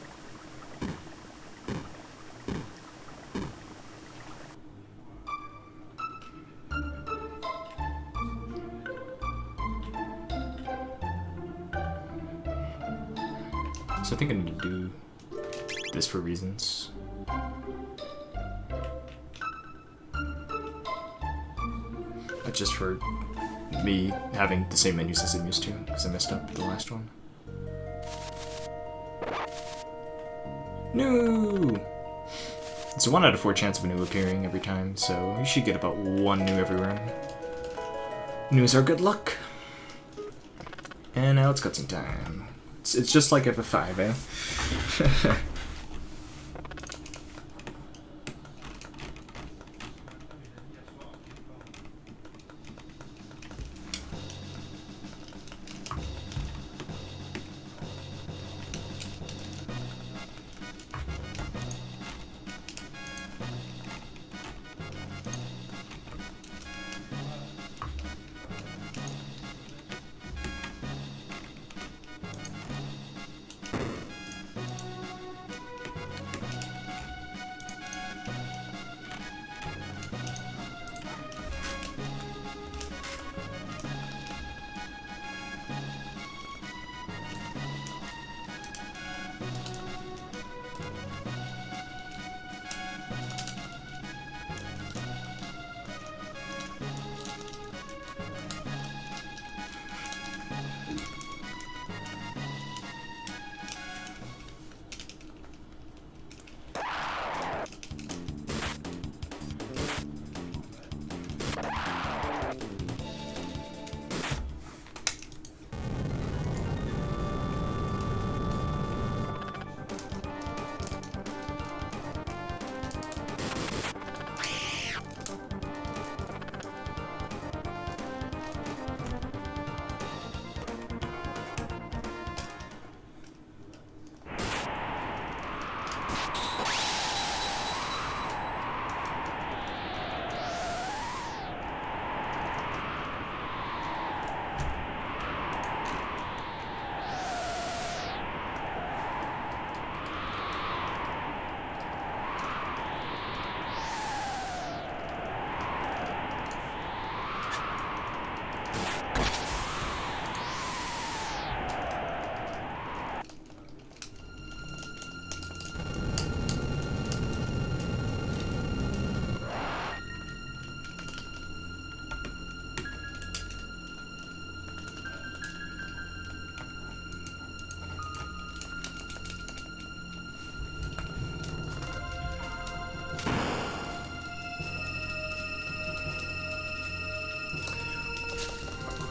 So I think I need to do this for reasons. just for me having the same menus as I'm used to, because I messed up the last one. No! It's a 1 out of 4 chance of a new appearing every time, so you should get about 1 new every run. News are good luck. And now it's cutscene time. It's just like FF5, eh?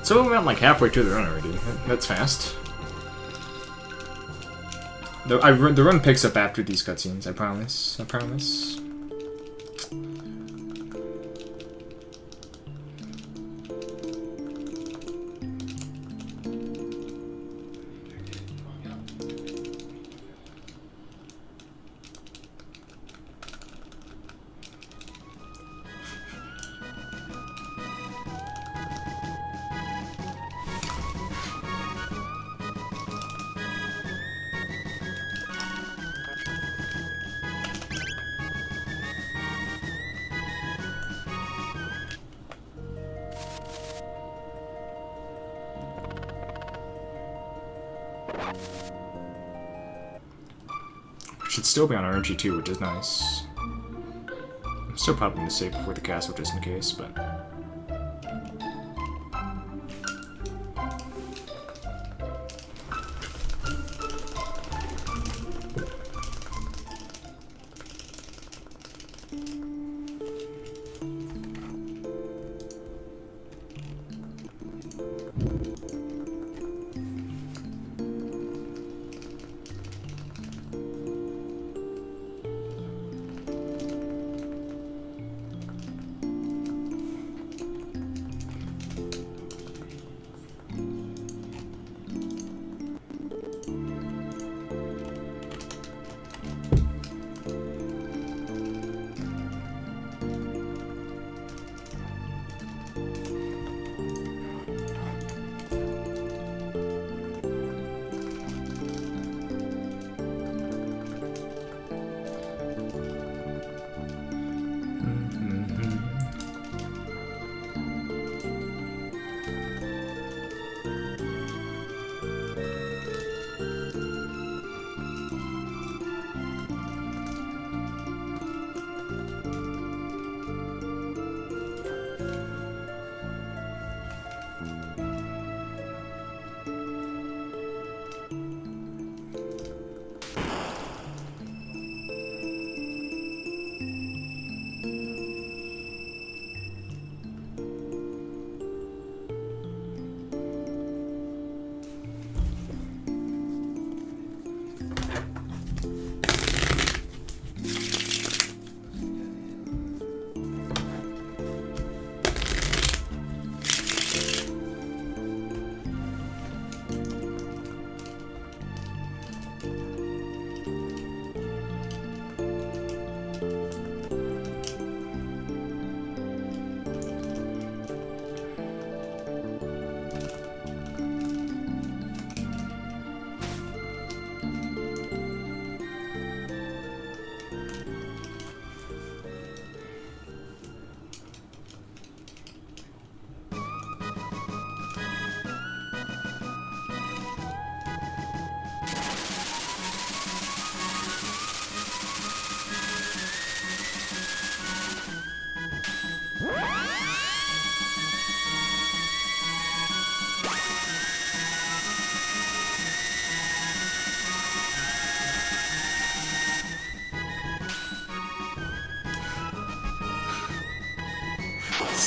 So we went like halfway through the run already. That's fast. The run picks up after these cutscenes, I promise. I promise. Should still be on RNG2, which is nice. I'm still probably going to save before the castle just in case, but...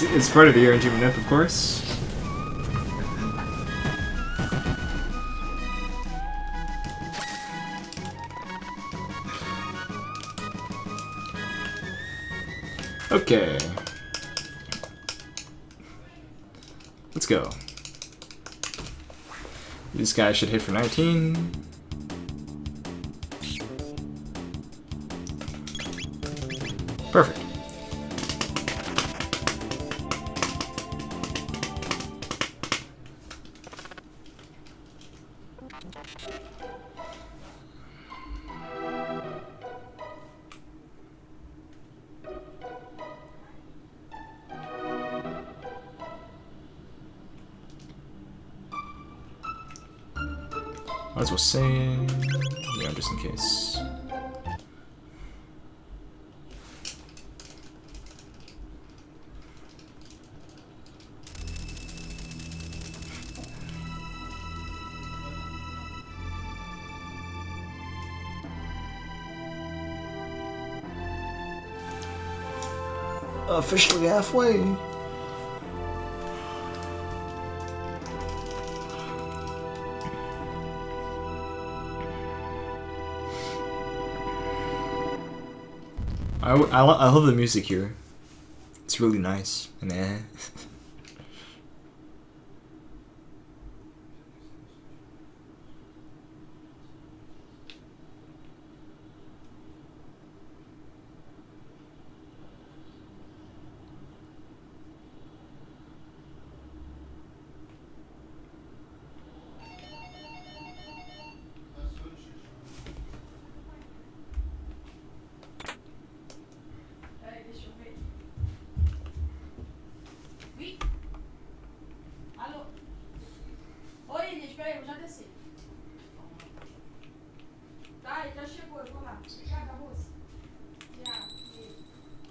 It's part of the RNG manip, of course. Okay. Let's go. These guys should hit for 19. Perfect. Might as well save, yeah, just in case. Officially halfway. I love the music here. It's really nice and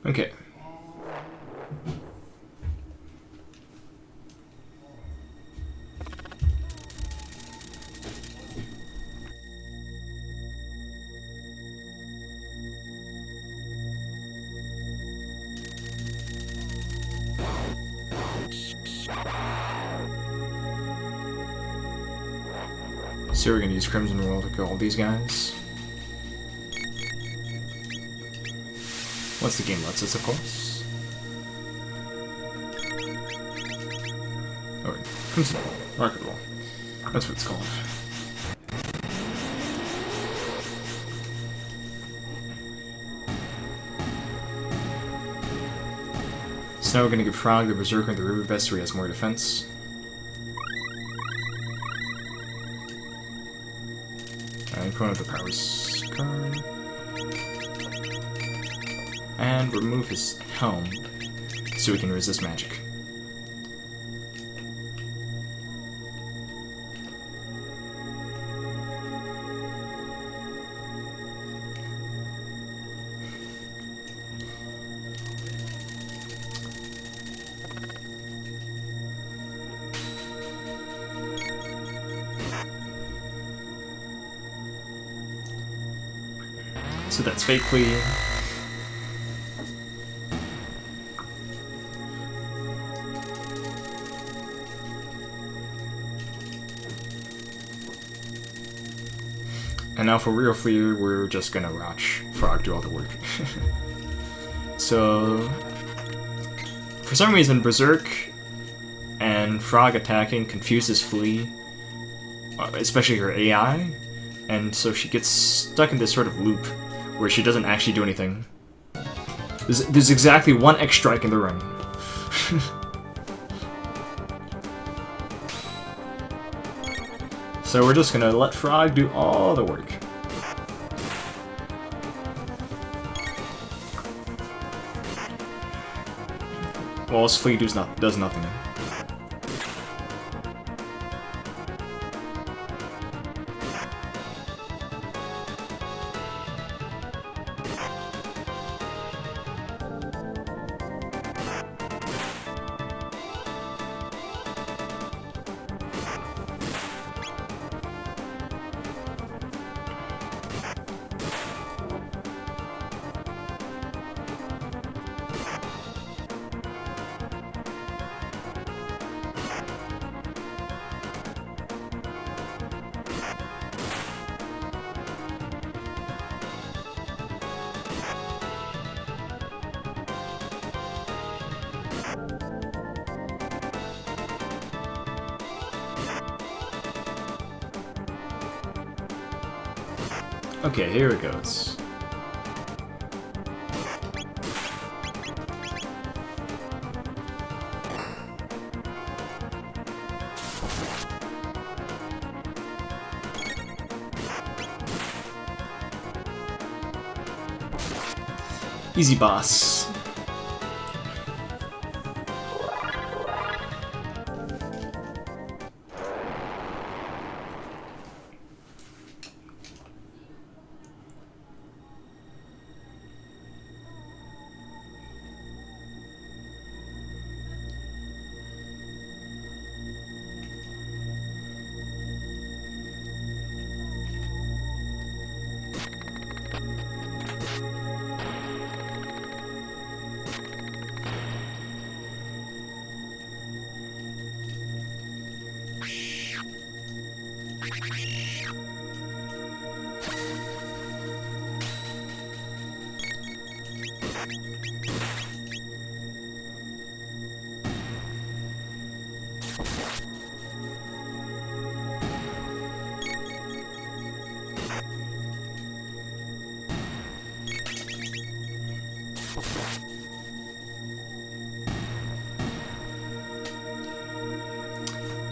Okay. So we're gonna use Crimson Roll to kill all these guys. Once the game lets us, of course. Oh, Crimson Roll. Rocket Roll. That's what it's called. So now we're gonna give Frog the Berserker and the River Vest so he has more defense. And Chrono the Powers card. And remove his helm so he can resist magic. So that's Fake Plea. And now for real Flea, we're just gonna watch Frog do all the work. So, for some reason, Berserk and Frog attacking confuses Flea, especially her AI, and so she gets stuck in this sort of loop where she doesn't actually do anything. There's exactly one X strike in the ring. So we're just gonna let Frog do all the work. Whilst Flea does nothing. Okay, here it goes. Easy boss.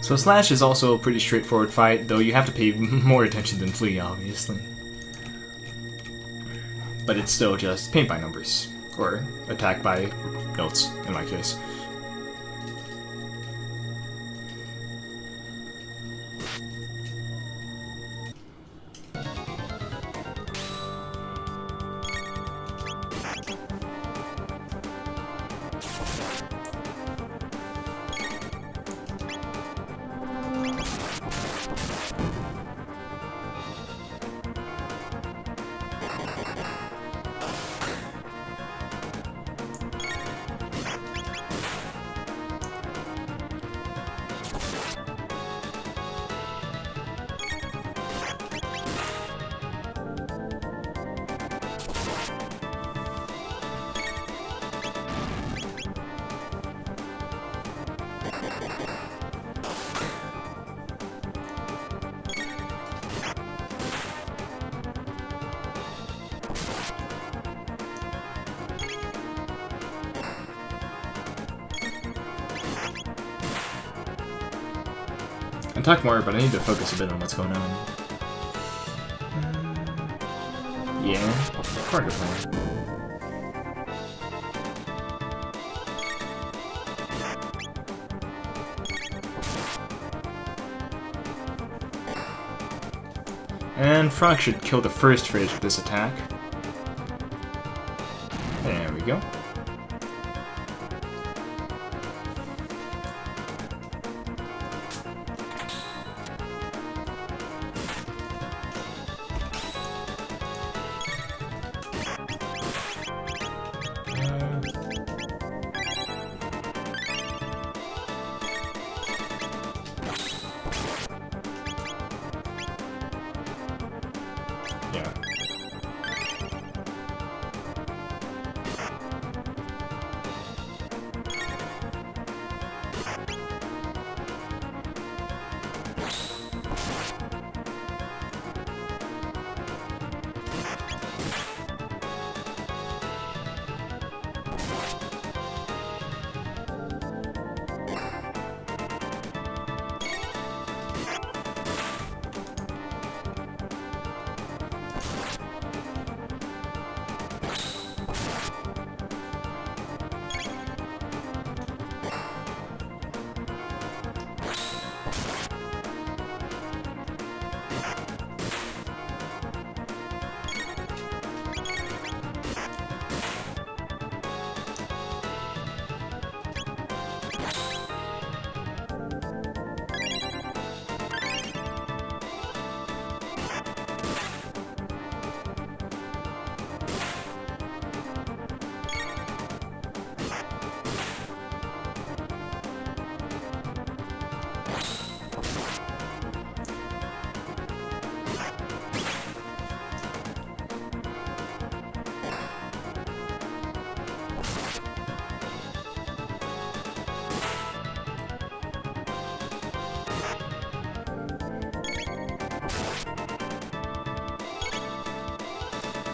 So Slash is also a pretty straightforward fight, though you have to pay more attention than Flea, obviously. But it's still just paint by numbers, or attack by notes, in my case. I talk more, but I need to focus a bit on what's going on. Yeah, hard to play. And Frog should kill the first phase with this attack. There we go.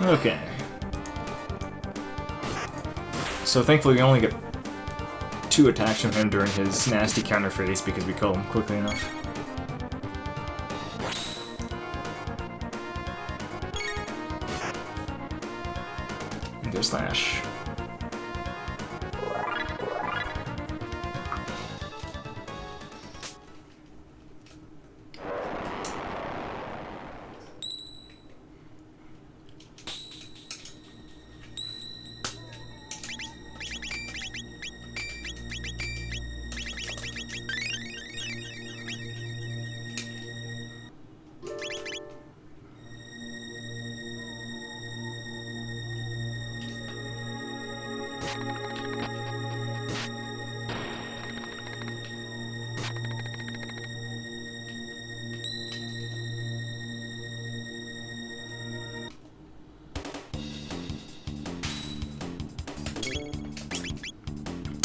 Okay. So thankfully we only get 2 attacks from him during his nasty counter phase because we kill him quickly enough. And there's Slash.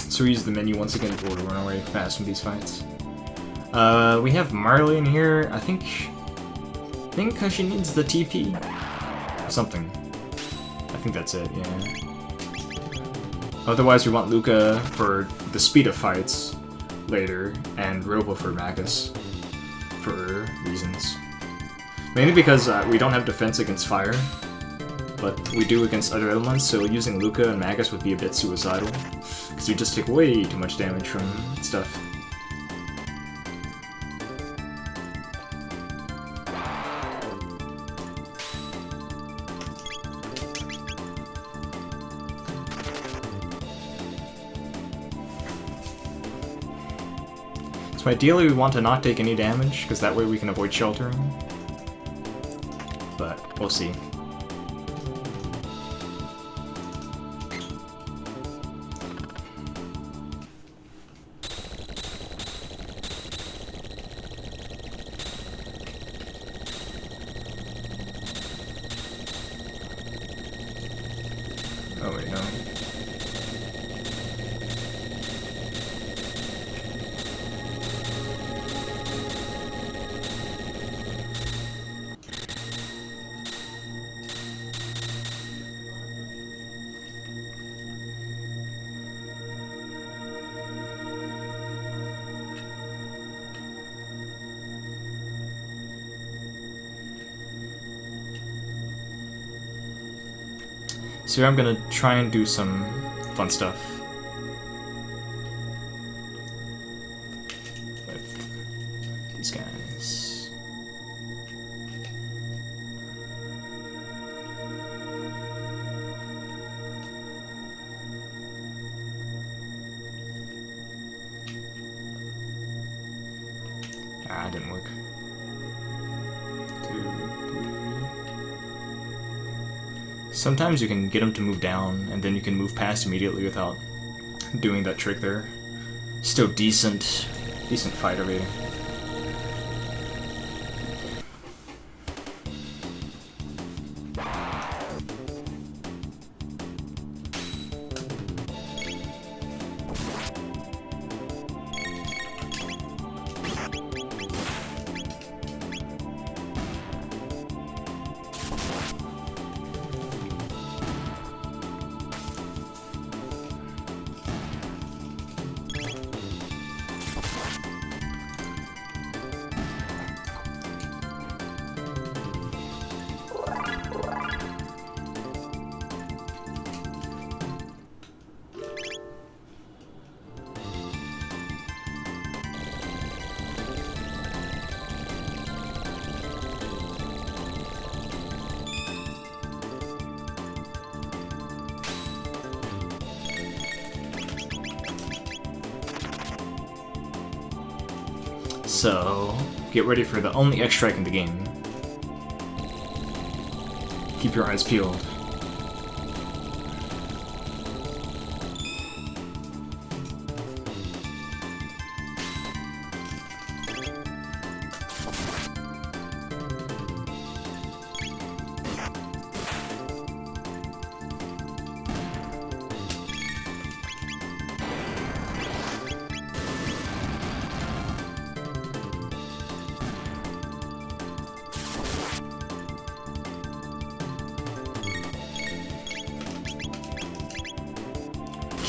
So we use the menu once again to run away fast from these fights. We have Marley in here. I think she needs the TP. Something. I think that's it, yeah. Otherwise we want Luca for the speed of fights later, and Robo for Magus for reasons. Mainly because we don't have defense against fire, but we do against other elements, so using Luca and Magus would be a bit suicidal. Because we just take way too much damage from stuff. So ideally we want to not take any damage, because that way we can avoid sheltering. But we'll see. Oh wait, no. So I'm gonna try and do some fun stuff with these guys. Ah, it didn't work. 2, 3. Sometimes you can get them to move down, and then you can move past immediately without doing that trick there. Still decent fight already. So, get ready for the only X-Strike in the game. Keep your eyes peeled.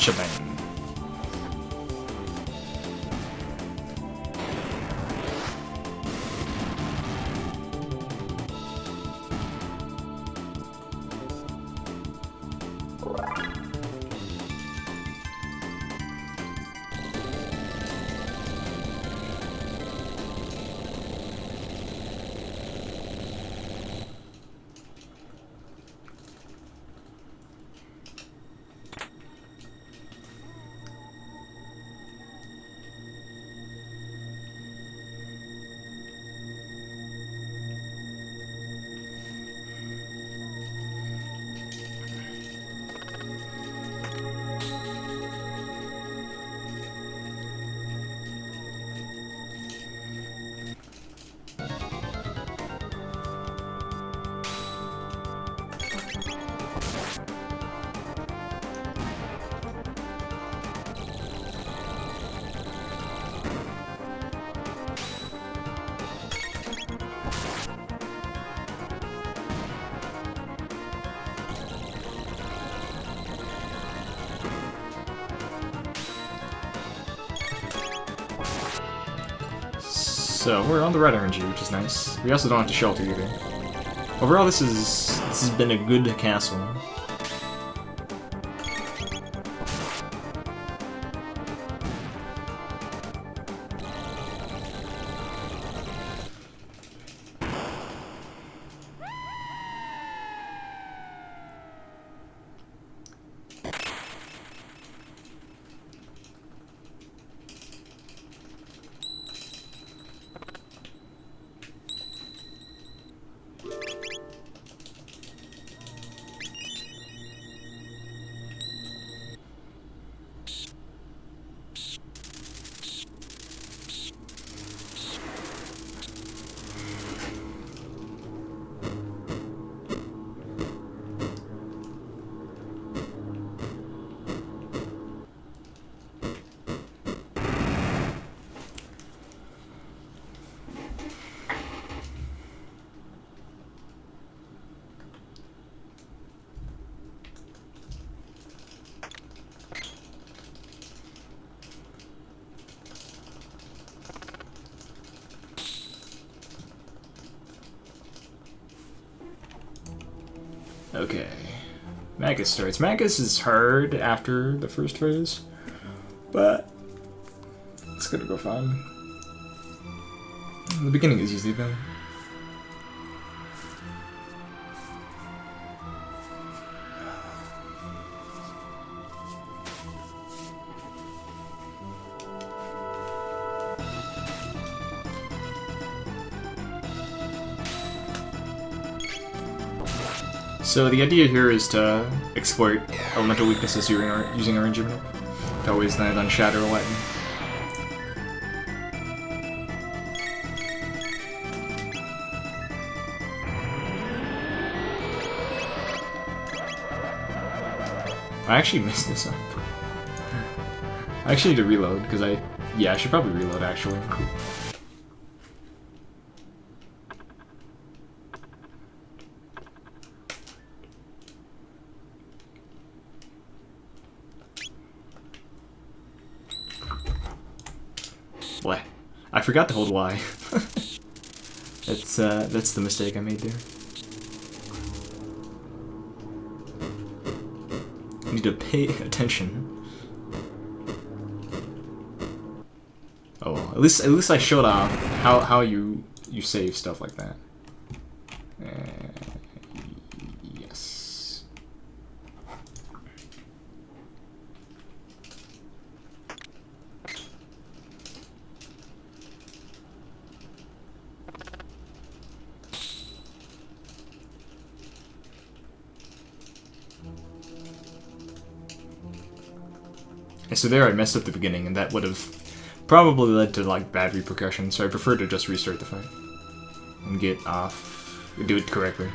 shebang. So we're on the red RNG, which is nice. We also don't have to shelter either. Overall, this has been a good castle. Okay. Magus starts. Magus is hard after the first phase, but it's gonna go fine. The beginning is easy though. So the idea here is to exploit elemental weaknesses using our engine to always land on Shatter or Lightning. I actually messed this up. I actually need to reload, because I should probably reload actually. What? I forgot to hold Y. That's the mistake I made there. I need to pay attention. Oh, at least I showed off how you save stuff like that. Yes. And so there I messed up the beginning, and that would have probably led to like bad repercussions, so I prefer to just restart the fight and get off, do it correctly.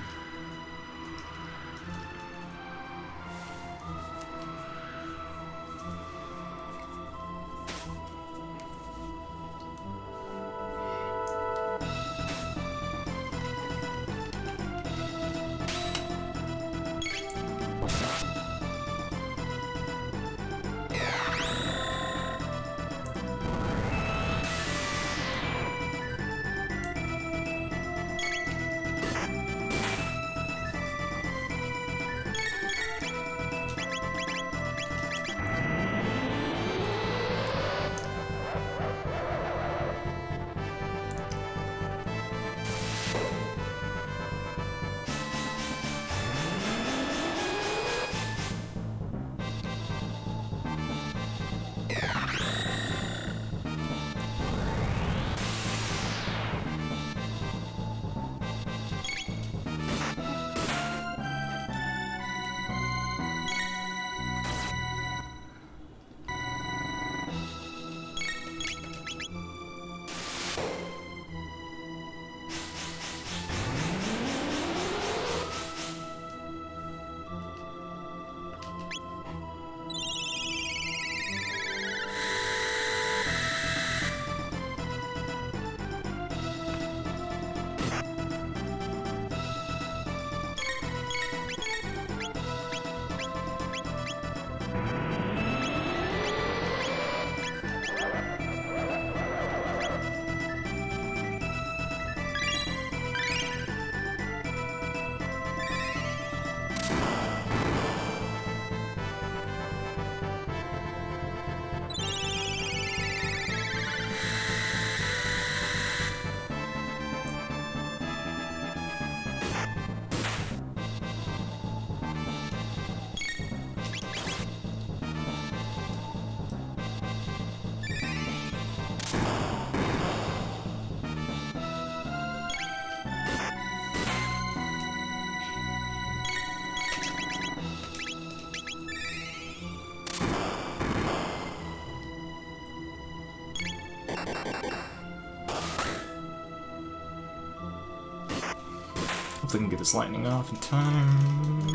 Hopefully I can get this lightning off in time.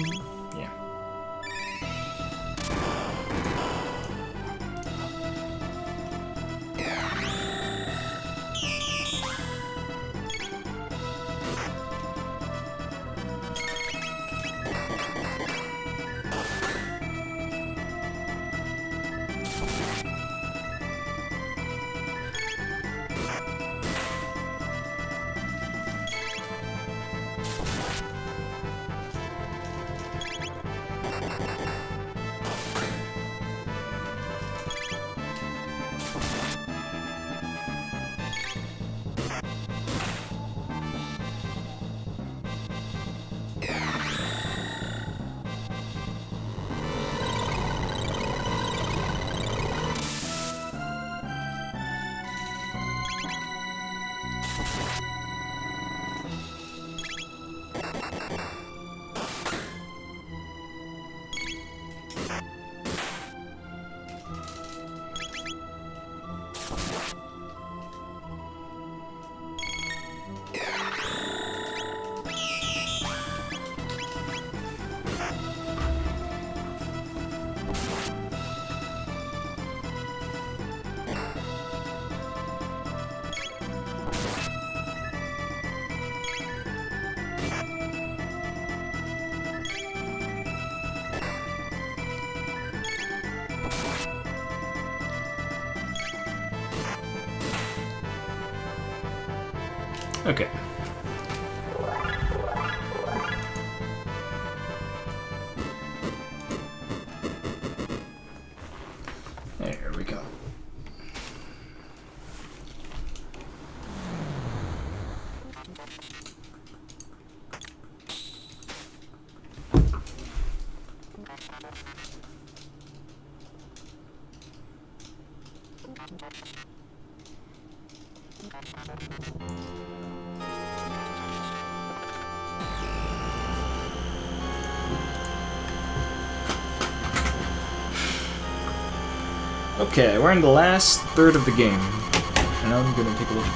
Yeah. Okay. There we go. Okay, we're in the last third of the game. And now I'm gonna take a look.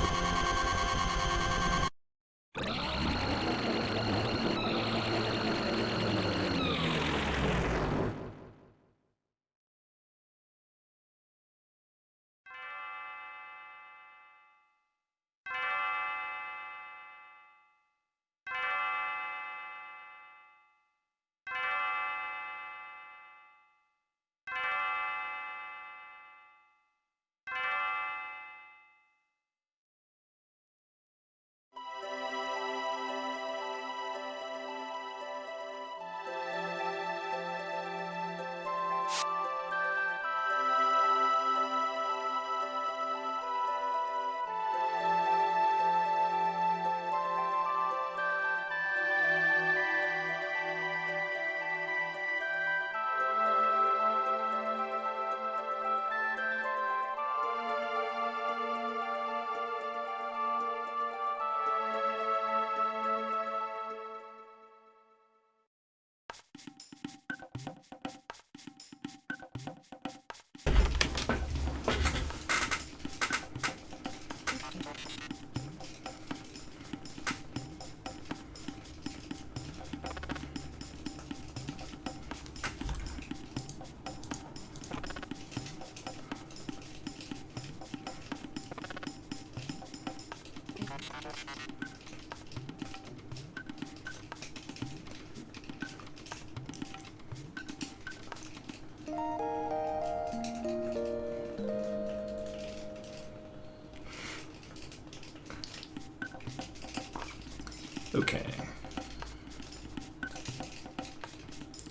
Okay.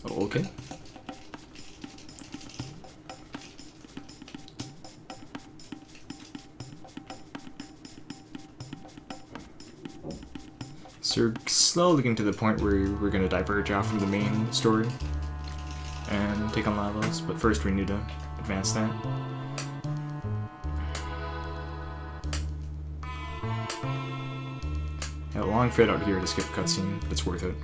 Oh, okay. So we're slowly getting to the point where we're going to diverge off from the main story and take on Lavos, but first we need to advance that. Yeah, a long fade out here to skip a cutscene, but it's worth it.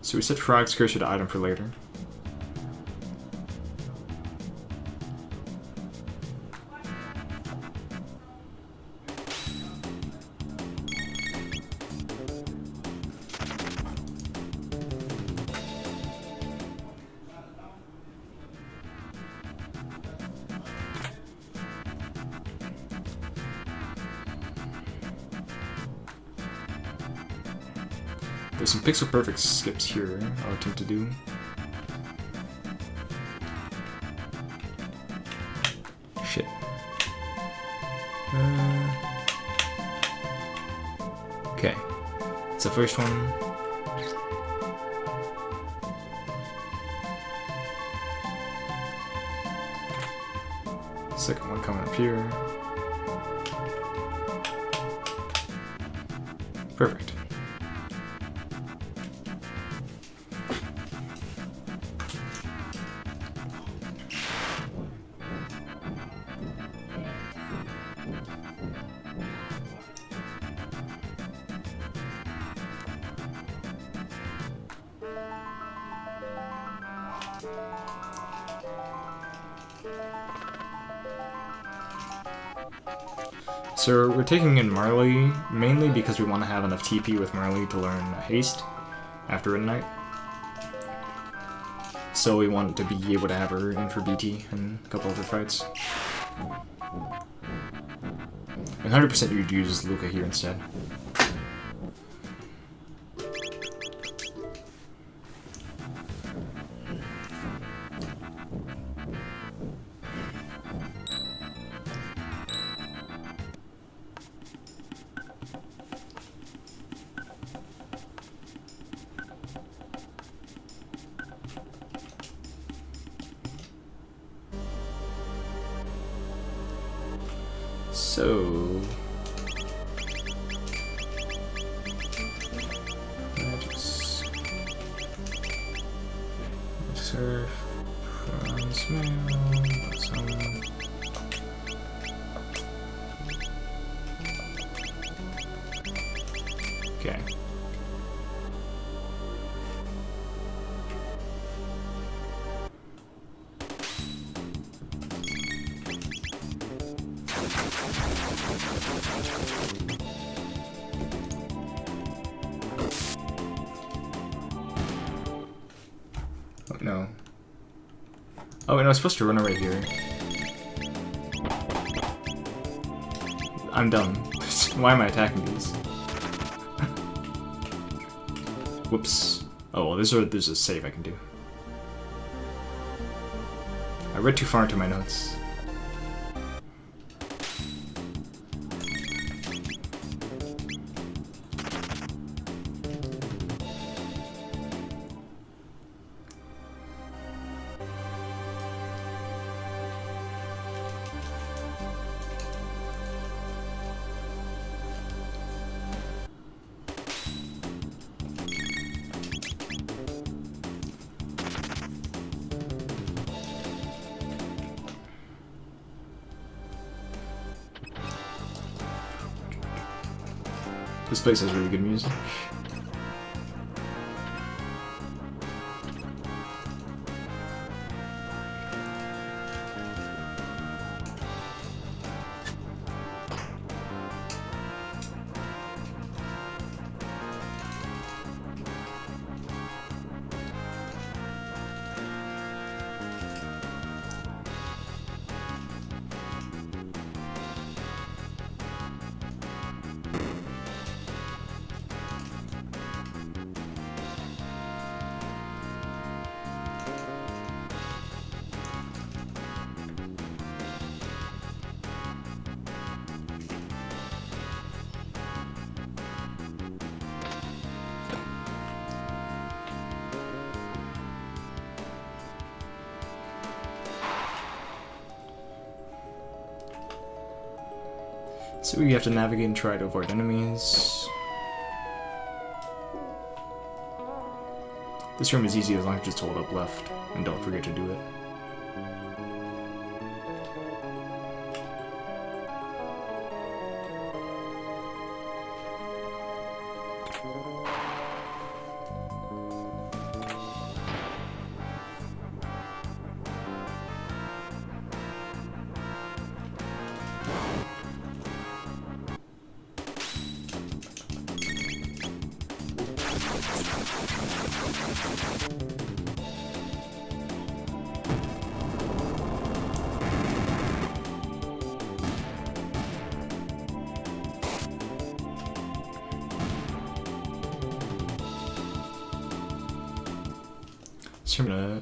So we set Frog's cursor to item for later. There's some pixel perfect skips here I'll attempt to do. Shit. Okay. It's the first one. Second one coming up here. Perfect. So we're taking in Marley mainly because we want to have enough TP with Marley to learn Haste after Midnight. So we want to be able to have her in for BT and a couple other fights. And 100% you'd use Luca here instead. So Magus, surf, bronze mail, some. Okay. Oh, no. Oh, and I was supposed to run right here. I'm dumb. Why am I attacking these? Whoops. Oh, well, there's a save I can do. I read too far into my notes. This place has really good music. So you have to navigate and try to avoid enemies. This room is easy as long as you just hold up left and don't forget to do it. So I'm gonna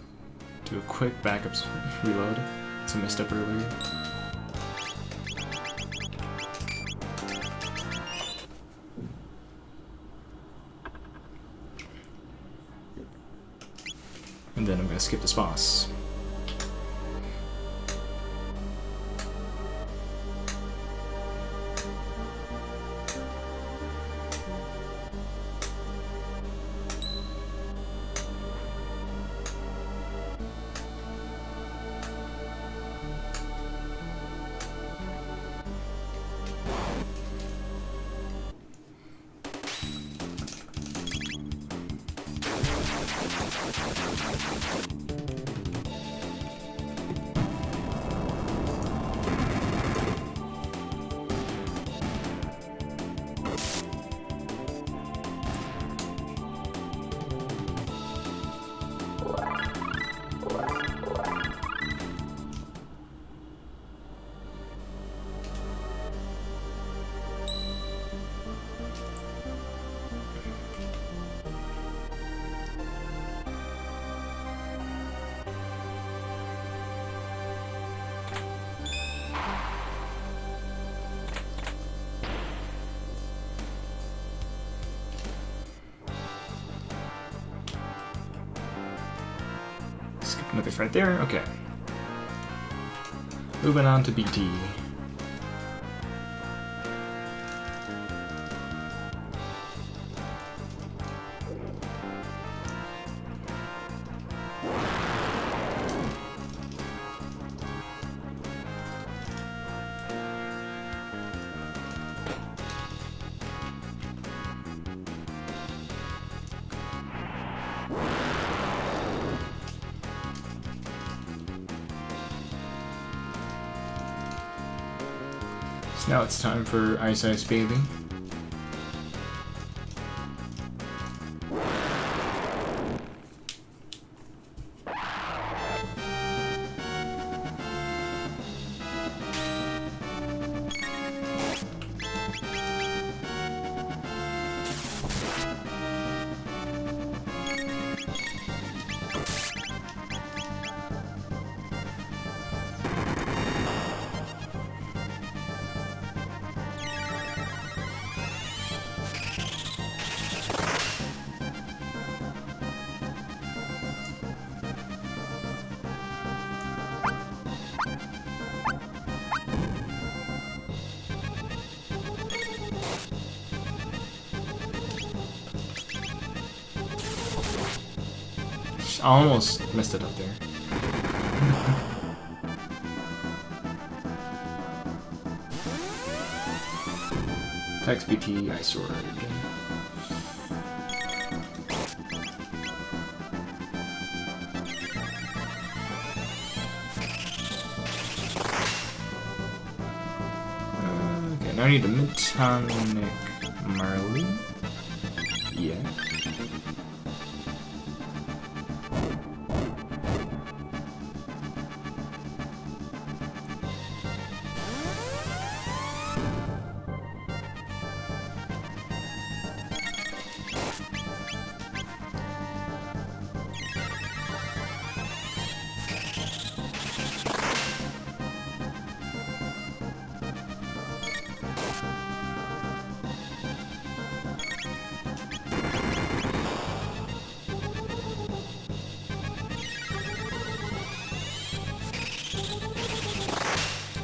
do a quick backups reload, so I messed up earlier. And then I'm gonna skip this boss. Another fight there, okay. Moving on to BT. So now it's time for Ice Ice Baby. I almost messed it up there. Text BT, Ice Sword. Okay, now I need a Mid-Tonic Marley. Yeah.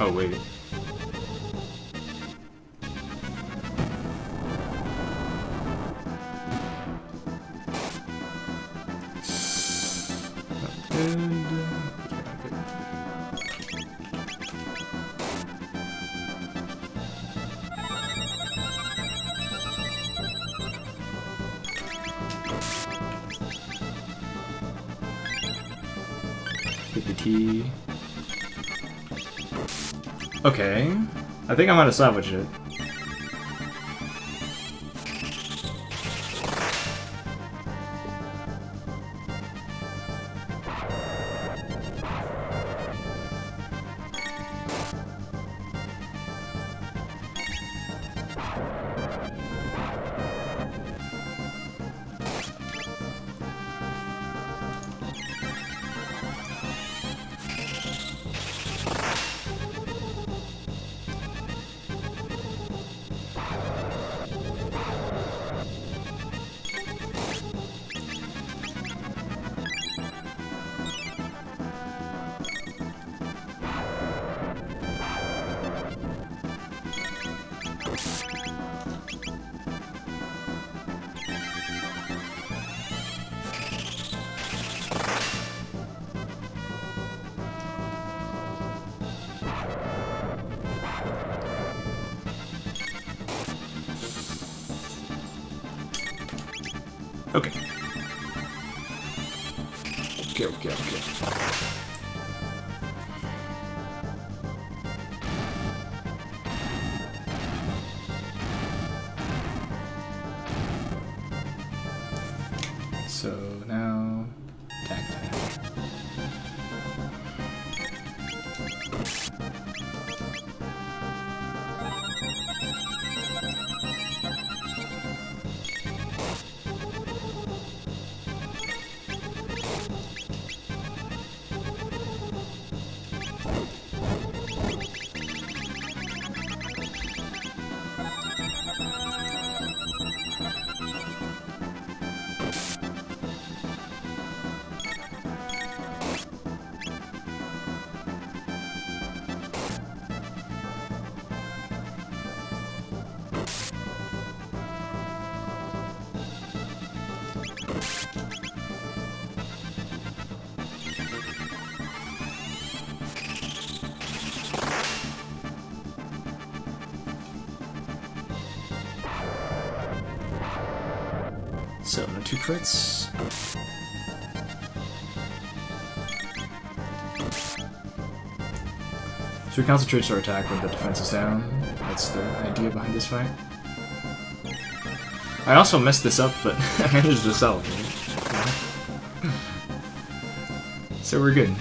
Oh, wait. PPT. Okay, I think I'm gonna salvage it. Okay. Okay. So now, attack. So, no 2 crits. So we concentrate our attack when the defense is down. That's the idea behind this fight. I also messed this up, but I managed to sell it. So we're good.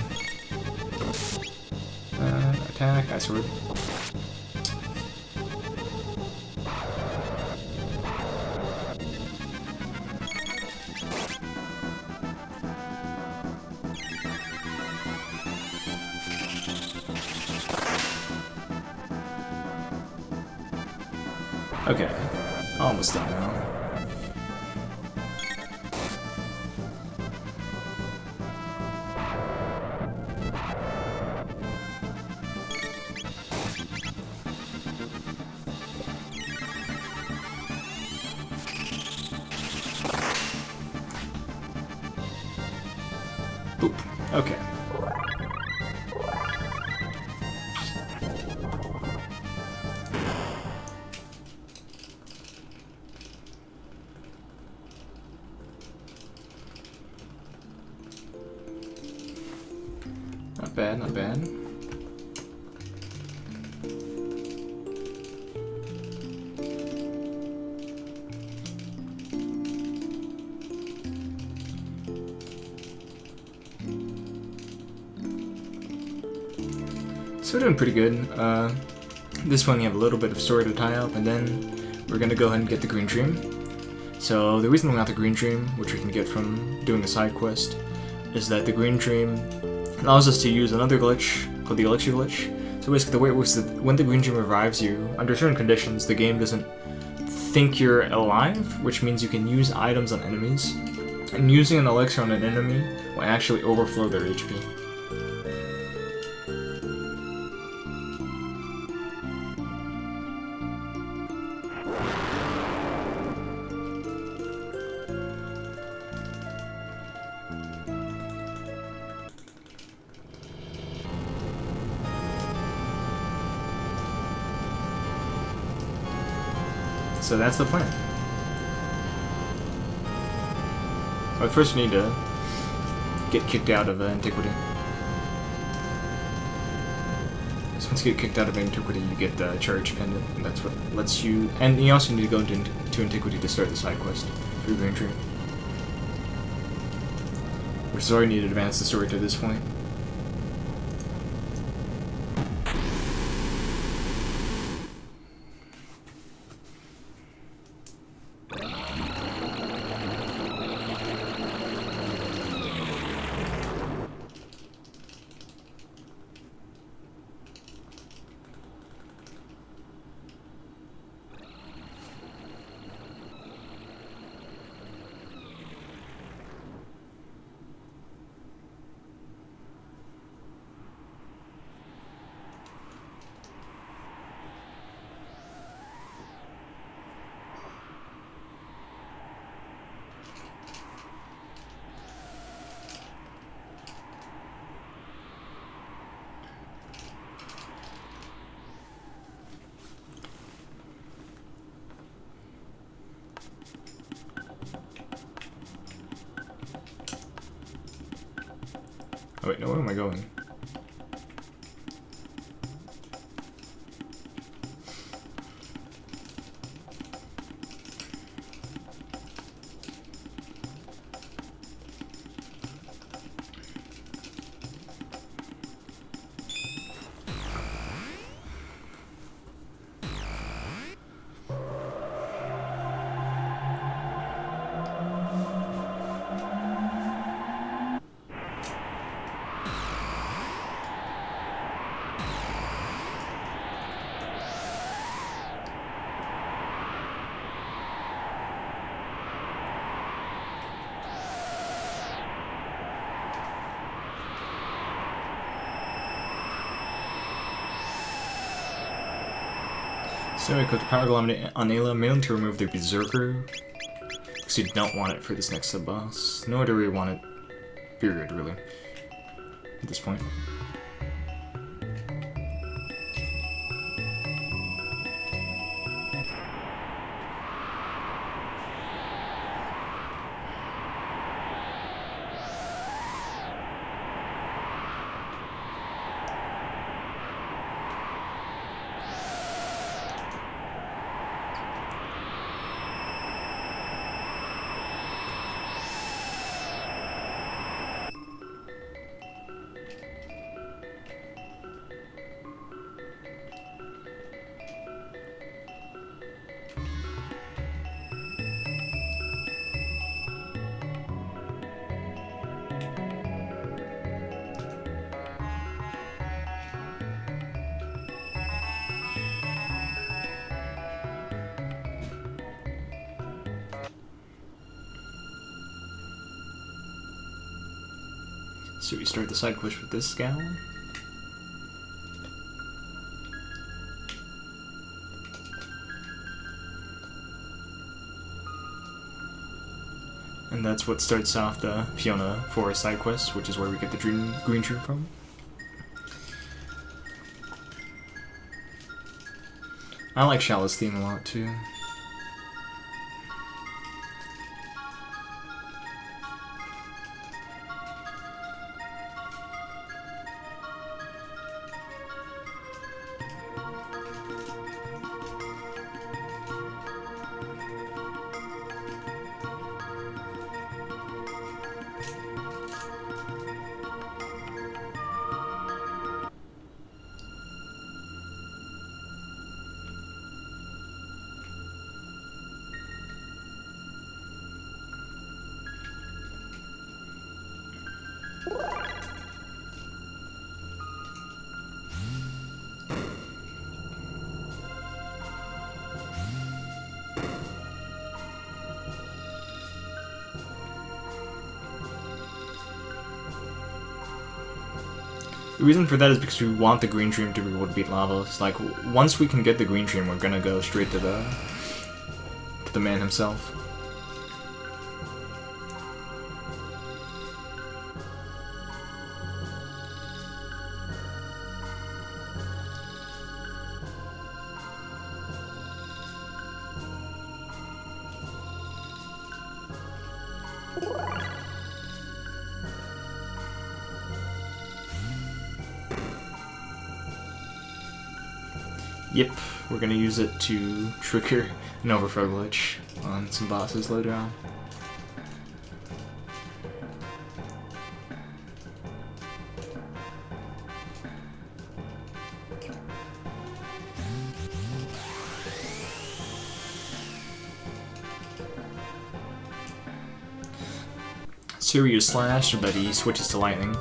Attack, Ice Sword. Okay, almost done now. Boop. Okay. Not bad, not bad. So we're doing pretty good. This one you have a little bit of story to tie up, and then we're gonna go ahead and get the Green Dream. So the reason we got the Green Dream, which we can get from doing a side quest, is that the Green Dream allows us to use another glitch called the Elixir glitch. So basically the way it works is that when the Green Dream revives you, under certain conditions, the game doesn't think you're alive, which means you can use items on enemies, and using an elixir on an enemy will actually overflow their HP. So that's the plan. But first we need to get kicked out of Antiquity. So once you get kicked out of Antiquity, you get the Charge Pendant, and that's what lets you... And you also need to go into Antiquity to start the side quest through Green Tree. Which is why we need to advance the story to this point. Oh wait, no, where am I going? So we put the power glove on Ayla, mainly to remove the Berserker, because you don't want it for this next sub-boss, nor do we want it, period, really, at this point. So we start the side quest with this gal. And that's what starts off the Fiona Forest side quest, which is where we get the green tree from. I like Shallow's theme a lot too. The reason for that is because we want the green dream to be able to beat Lavos. Like, once we can get the green dream, we're gonna go straight to the man himself. Yep, we're gonna use it to trigger an overflow glitch on some bosses later on. So we use Slash, but he switches to Lightning.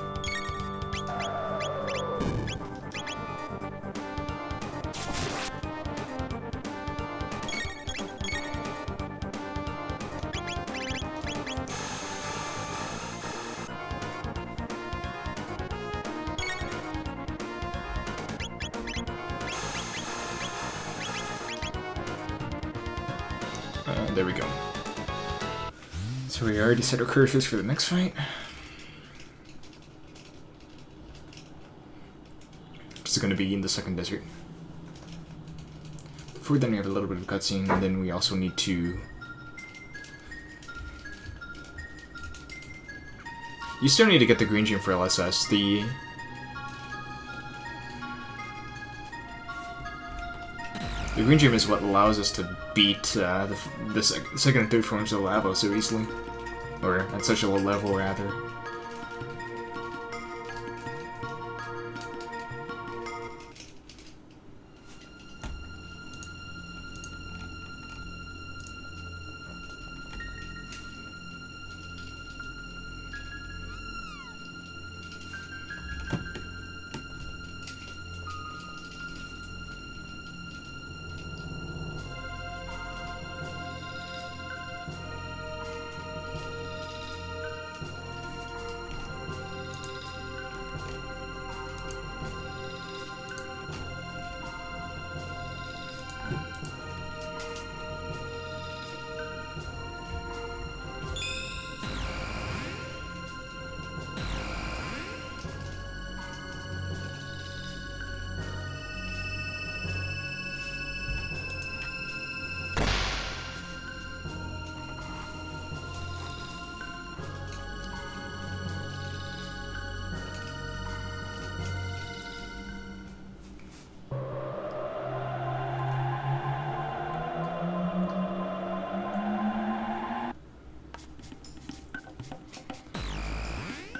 There we go. So we already set our cursors for the next fight. Which is going to be in the second desert. Before then we have a little bit of cutscene, and then we also need to You still need to get the green gem for LSS. The green gem is what allows us to beat the second and third forms of Lavos so easily. Or at such a low level, rather.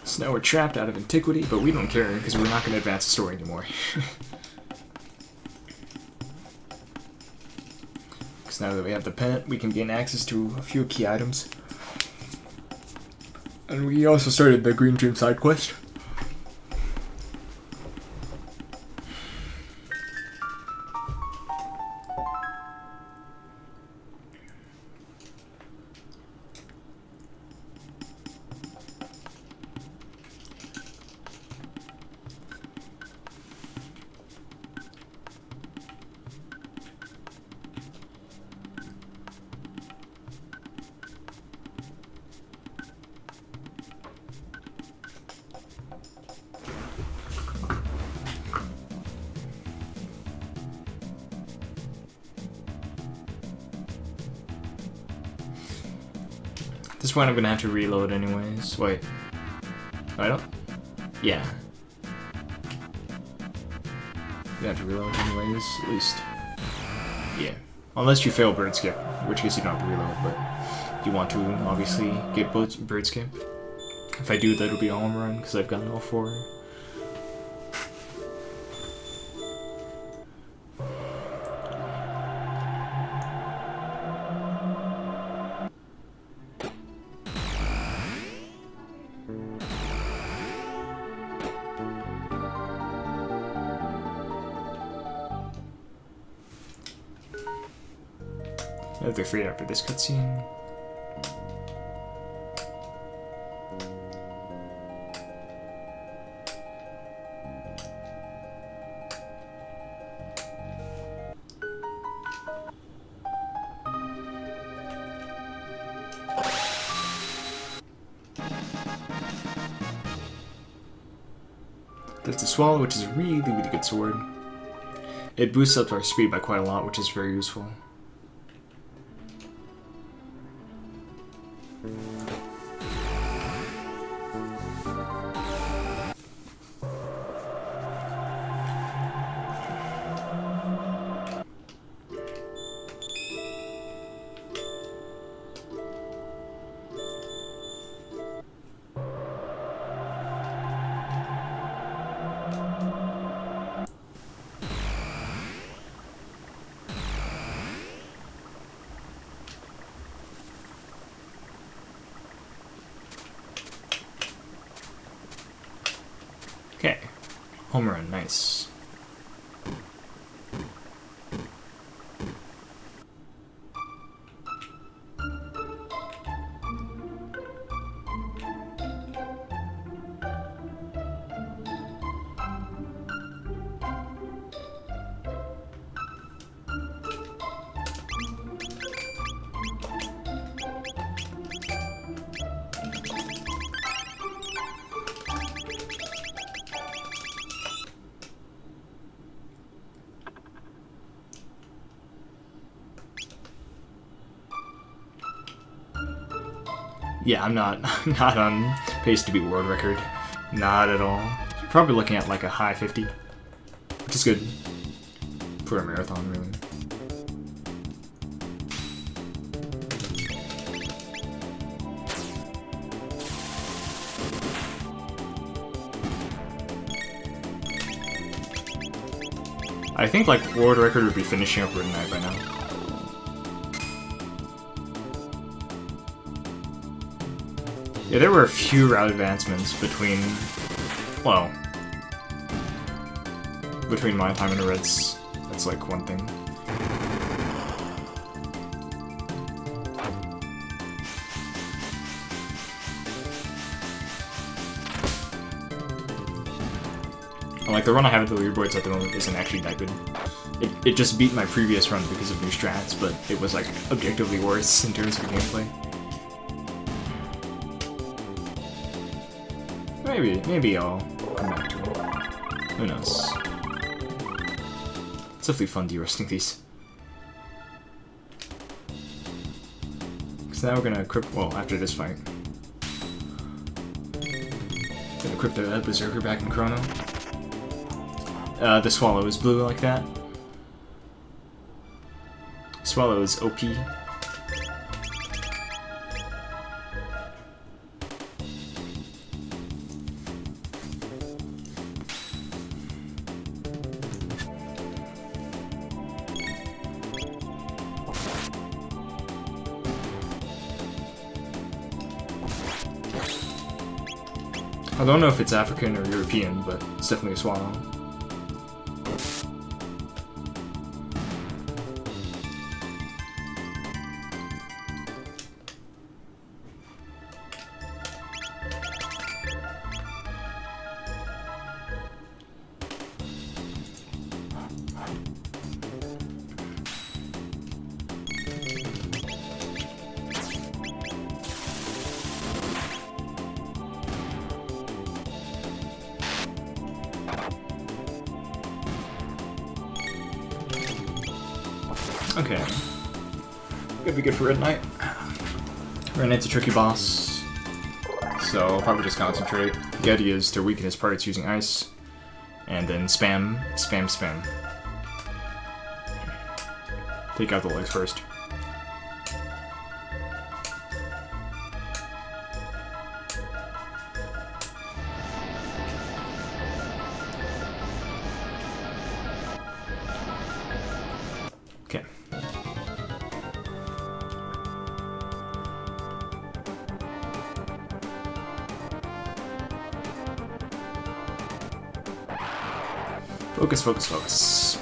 So now we're trapped out of antiquity, but we don't care because we're not going to advance the story anymore. Because now that we have the pennant, we can gain access to a few key items. And we also started the Green Dream side quest. At this point I'm gonna have to reload anyways. Wait. I don't? Yeah. I'm gonna have to reload anyways, at least. Yeah. Unless you fail bird skip, in which case you don't have to reload, but you want to obviously get bird skip. If I do, that'll be a home run, because I've gotten all 4. If they're free after this cutscene. There's the Swallow, which is a really, really good sword. It boosts up our speed by quite a lot, which is very useful. Okay, home run, nice. Yeah, I'm not Pace to beat world record. Not at all. You're probably looking at like a high 50, which is good for a marathon, really. I think like world record would be finishing up Red Knight by now. Yeah, there were a few route advancements between, well, between my time and the Reds. That's like one thing. And like the run I have at the leaderboards at the moment isn't actually that good. It just beat my previous run because of new strats, but it was like objectively worse in terms of gameplay. Maybe I'll come back to it. Who knows? It's definitely fun de-rusting these. So now we're gonna equip, well, after this fight. Gonna equip the Berserker back in Chrono. The Swallow is blue like that. Swallow is OP. I don't know if it's African or European, but it's definitely a swallow. Okay. Could be good for Red Knight. Red Knight's a tricky boss, so I'll probably just concentrate. The idea is to weaken his parts using ice, and then spam. Take out the legs first. Okay. Focus, focus, focus.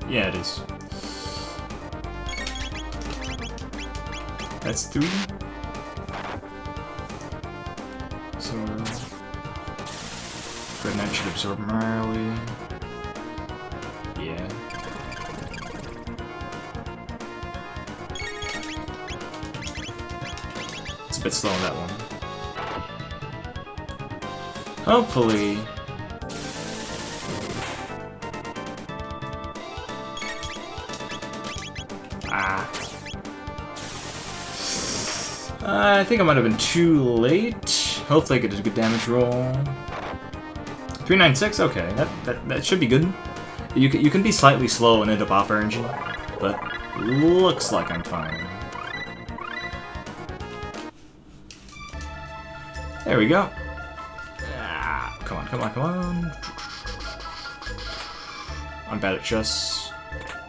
Yeah, it is. That's 3. So, Red Knight should absorb Marley. Yeah. It's a bit slow on that one. Hopefully. I think I might have been too late. Hopefully I get a good damage roll. 396, okay, that should be good. You can be slightly slow and end up off RNG, but looks like I'm fine. There we go. Come on, come on, come on. I'm bad at chess.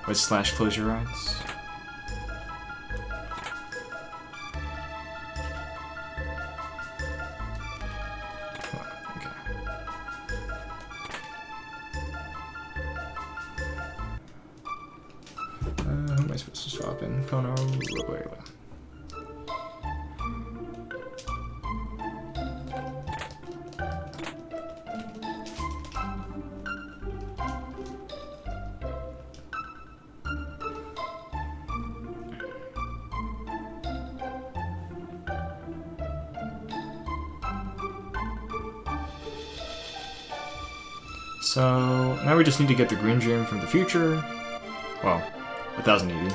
With slash close your eyes. Who am I supposed to swap in? Chrono. Wait. So now we just need to get the green gem from the future. Well, 1080.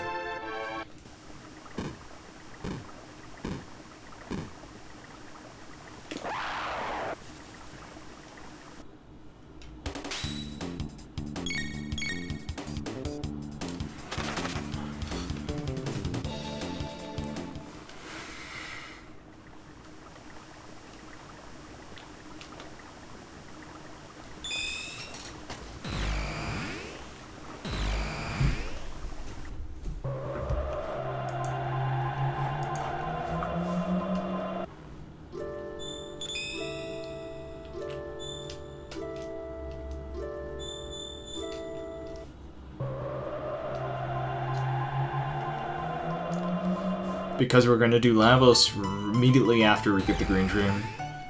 Because we're going to do Lavos immediately after we get the green dream,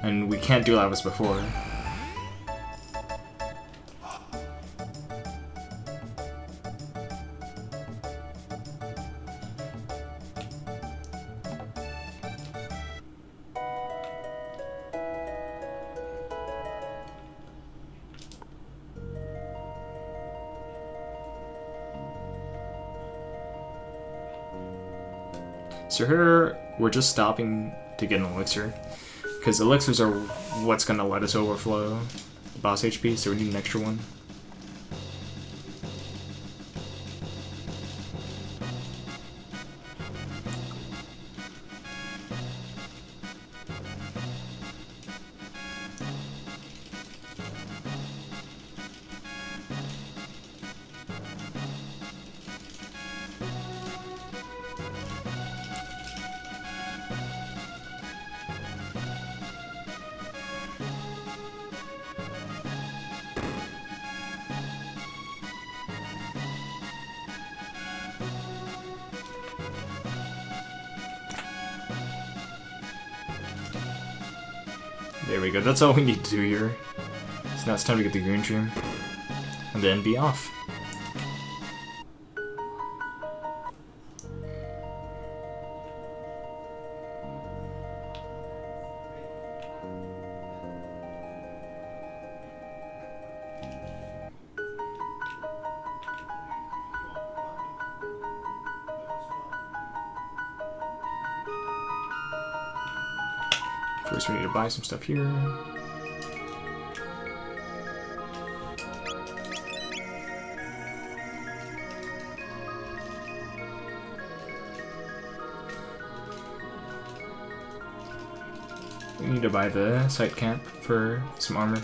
and we can't do Lavos before. So here, we're just stopping to get an elixir, because elixirs are what's going to let us overflow boss HP, so we need an extra one. There we go, that's all we need to do here. So now it's time to get the green dream, and then be off. First we need to buy some stuff here. We need to buy the site camp for some armor.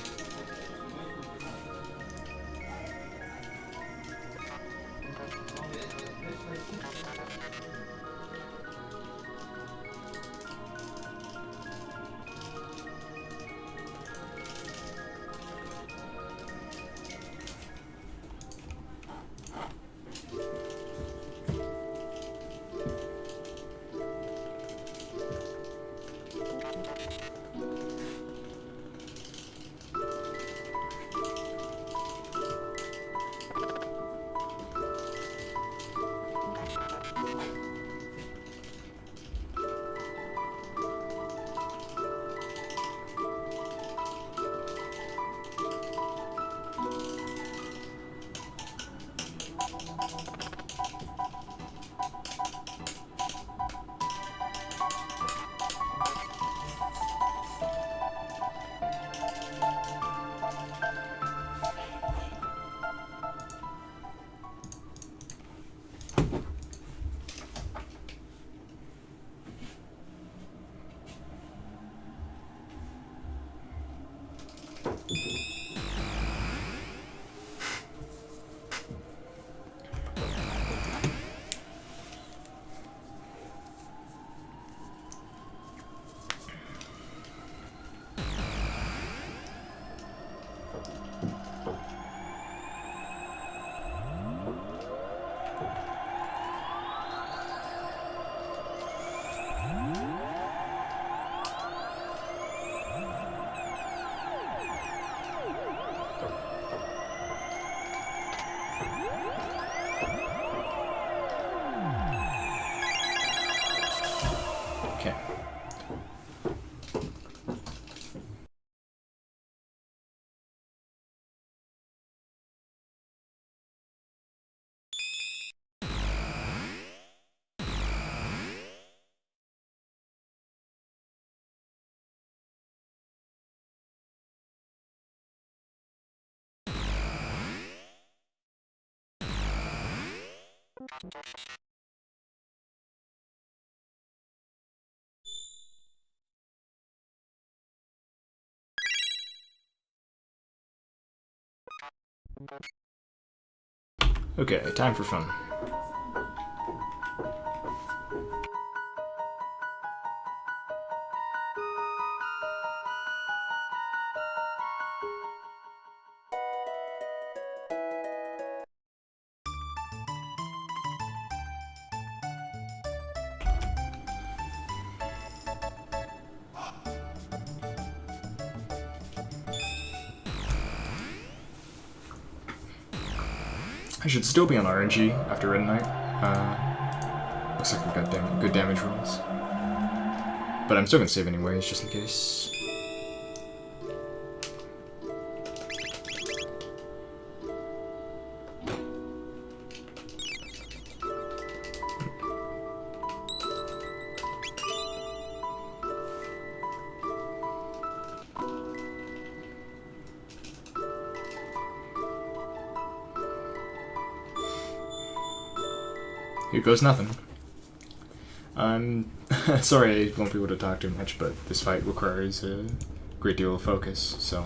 Okay. Okay, time for fun. I should still be on RNG after Red Knight. Looks like we got good damage rolls. But I'm still gonna save anyways, just in case. Here goes nothing. I'm sorry I won't be able to talk too much, but this fight requires a great deal of focus, so...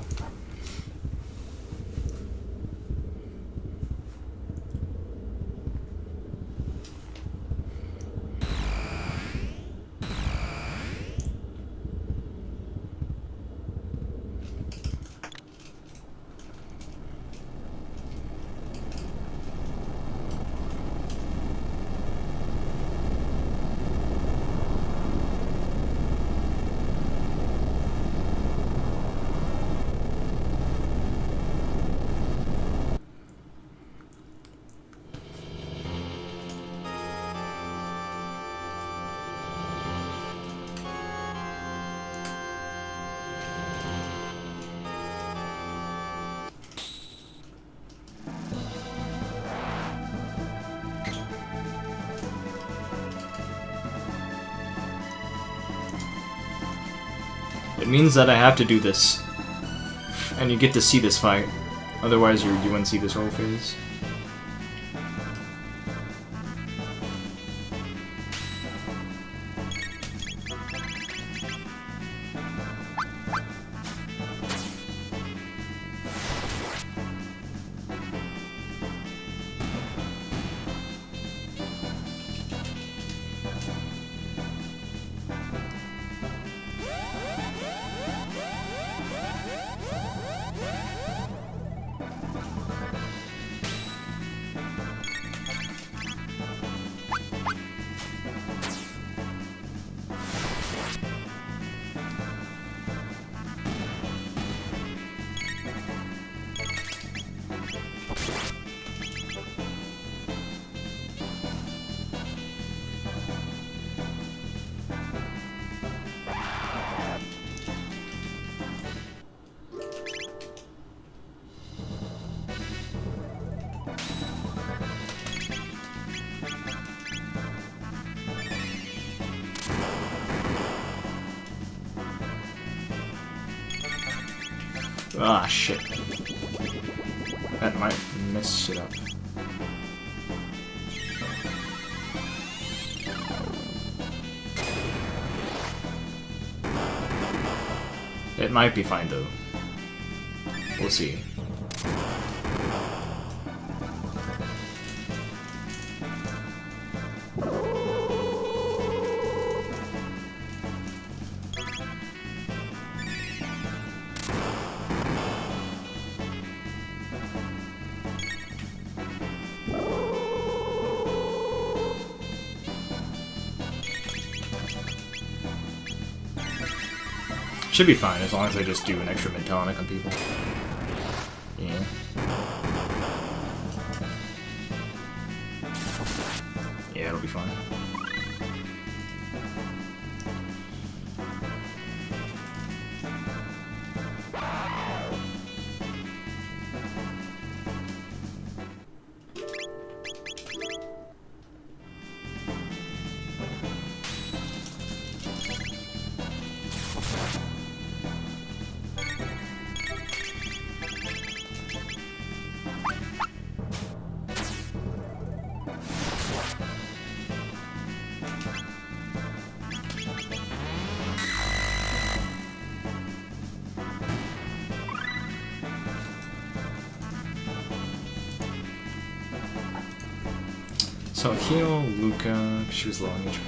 It means that I have to do this. And you get to see this fight. Otherwise you wouldn't see this whole phase. Ah, shit. That might mess shit up. It might be fine, though. We'll see. Should be fine as long as I just do an extra mid-tonic on people. Yeah. Yeah, it'll be fine. So I'll heal Luca, she was low on HP.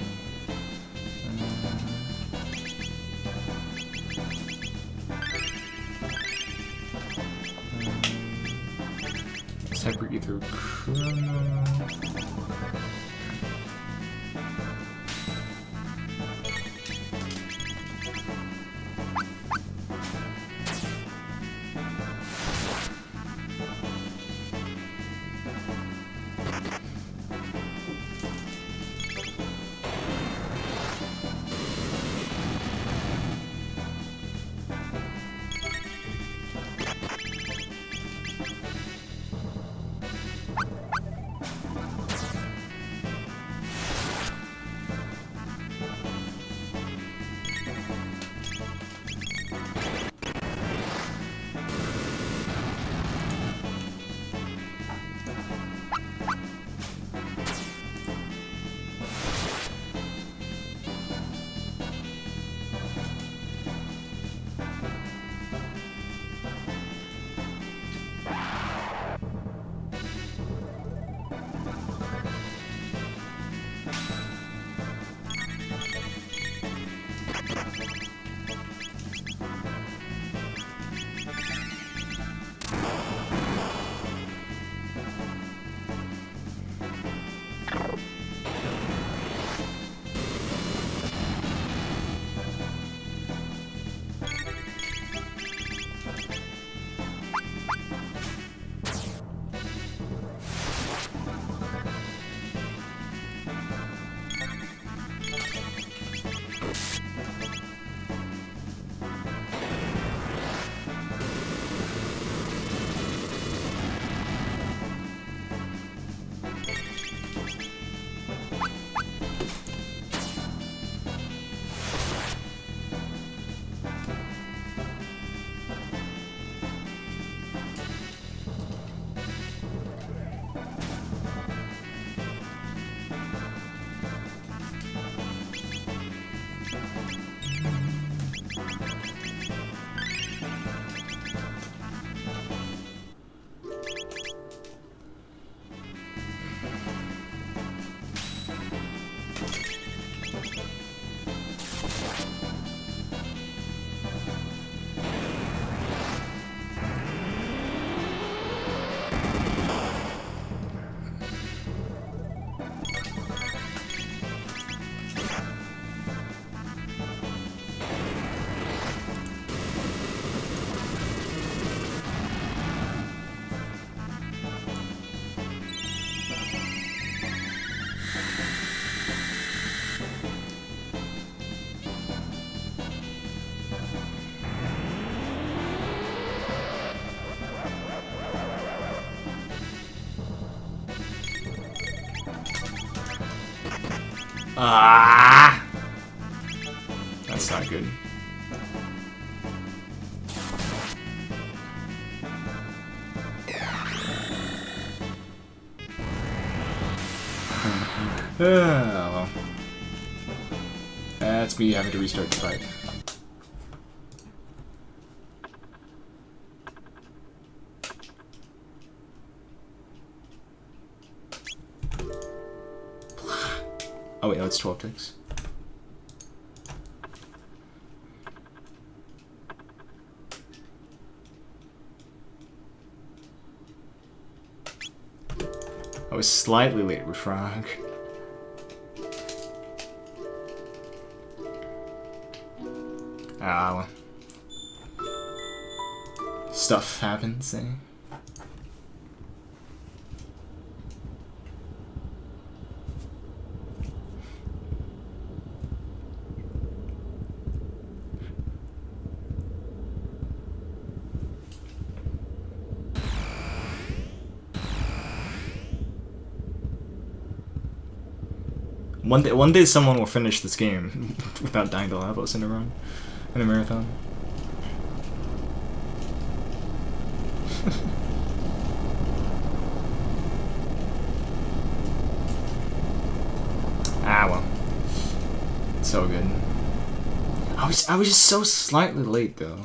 Hyper Ether Chrono. Ah! That's not good. Well. That's me having to restart the fight. Oh wait, no, it's 12 ticks. I was slightly late with Frog. Ah, stuff happens, eh? One day someone will finish this game without dying to Lavos in a run, in a marathon. Ah well, so good. I was just so slightly late though.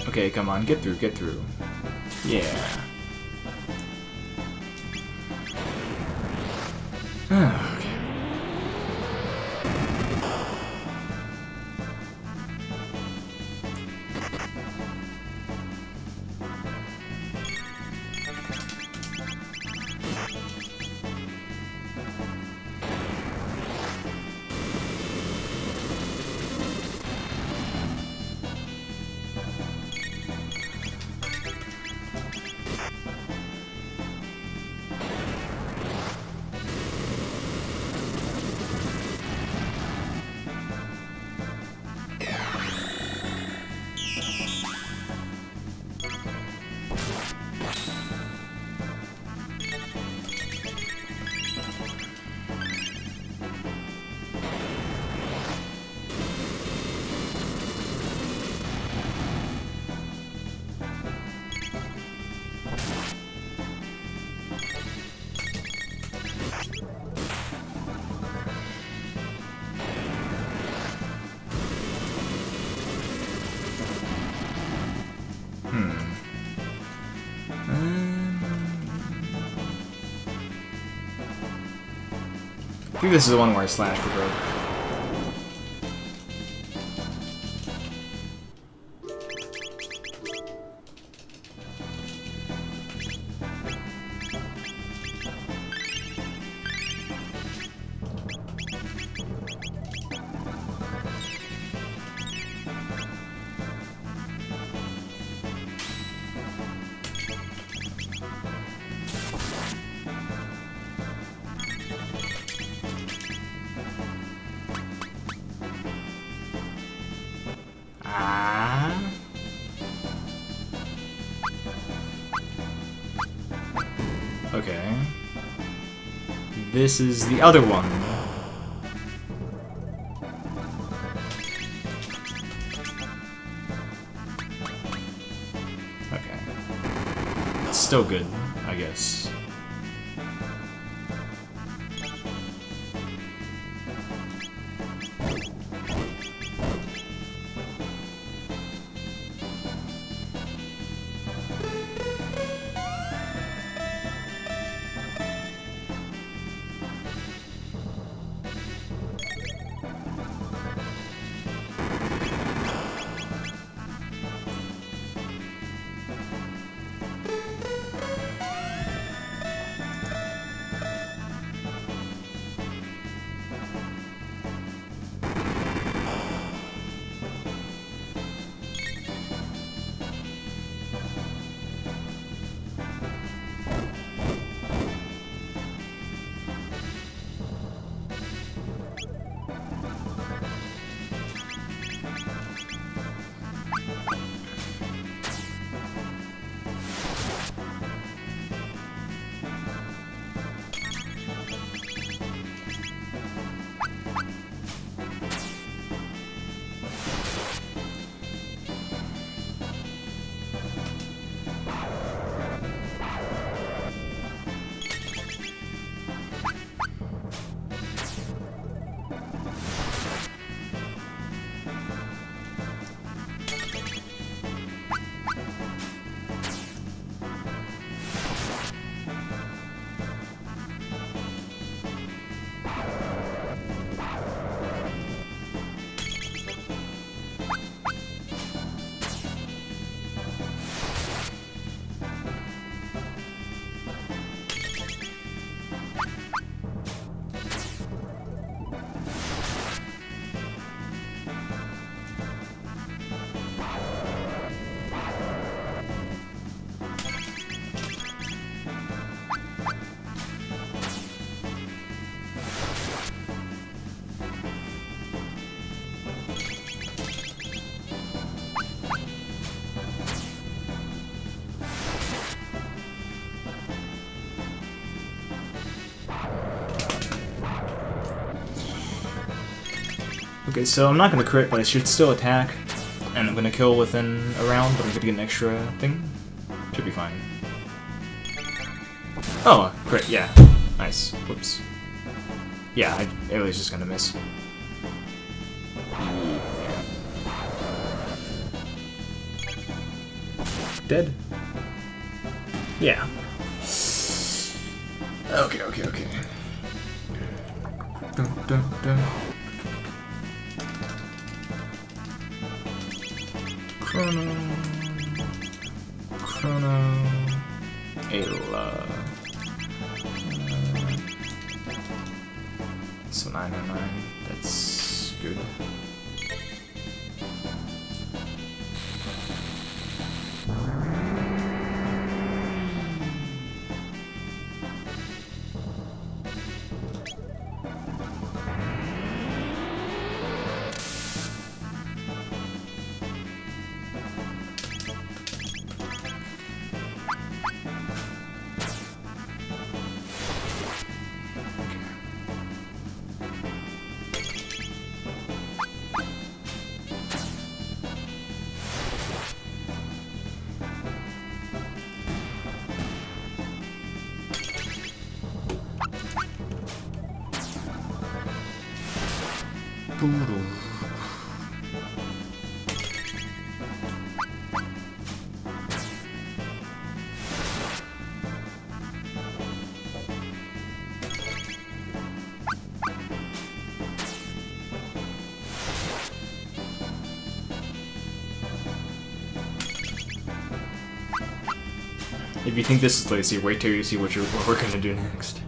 Okay, come on, get through, get through. Yeah. Okay. I think this is the one where I slashed the rope. Okay. This is the other one. Okay. It's still good, I guess. Okay, so I'm not gonna crit, but I should still attack. And I'm gonna kill within a round, but I'm gonna get an extra thing. Should be fine. Oh, crit, yeah. Nice. Whoops. Yeah, it was just gonna miss. Dead? Yeah. Okay. Dun. Chrono, Ayla. So 909, that's good. If you think this is lazy, wait till you see what we're gonna do next.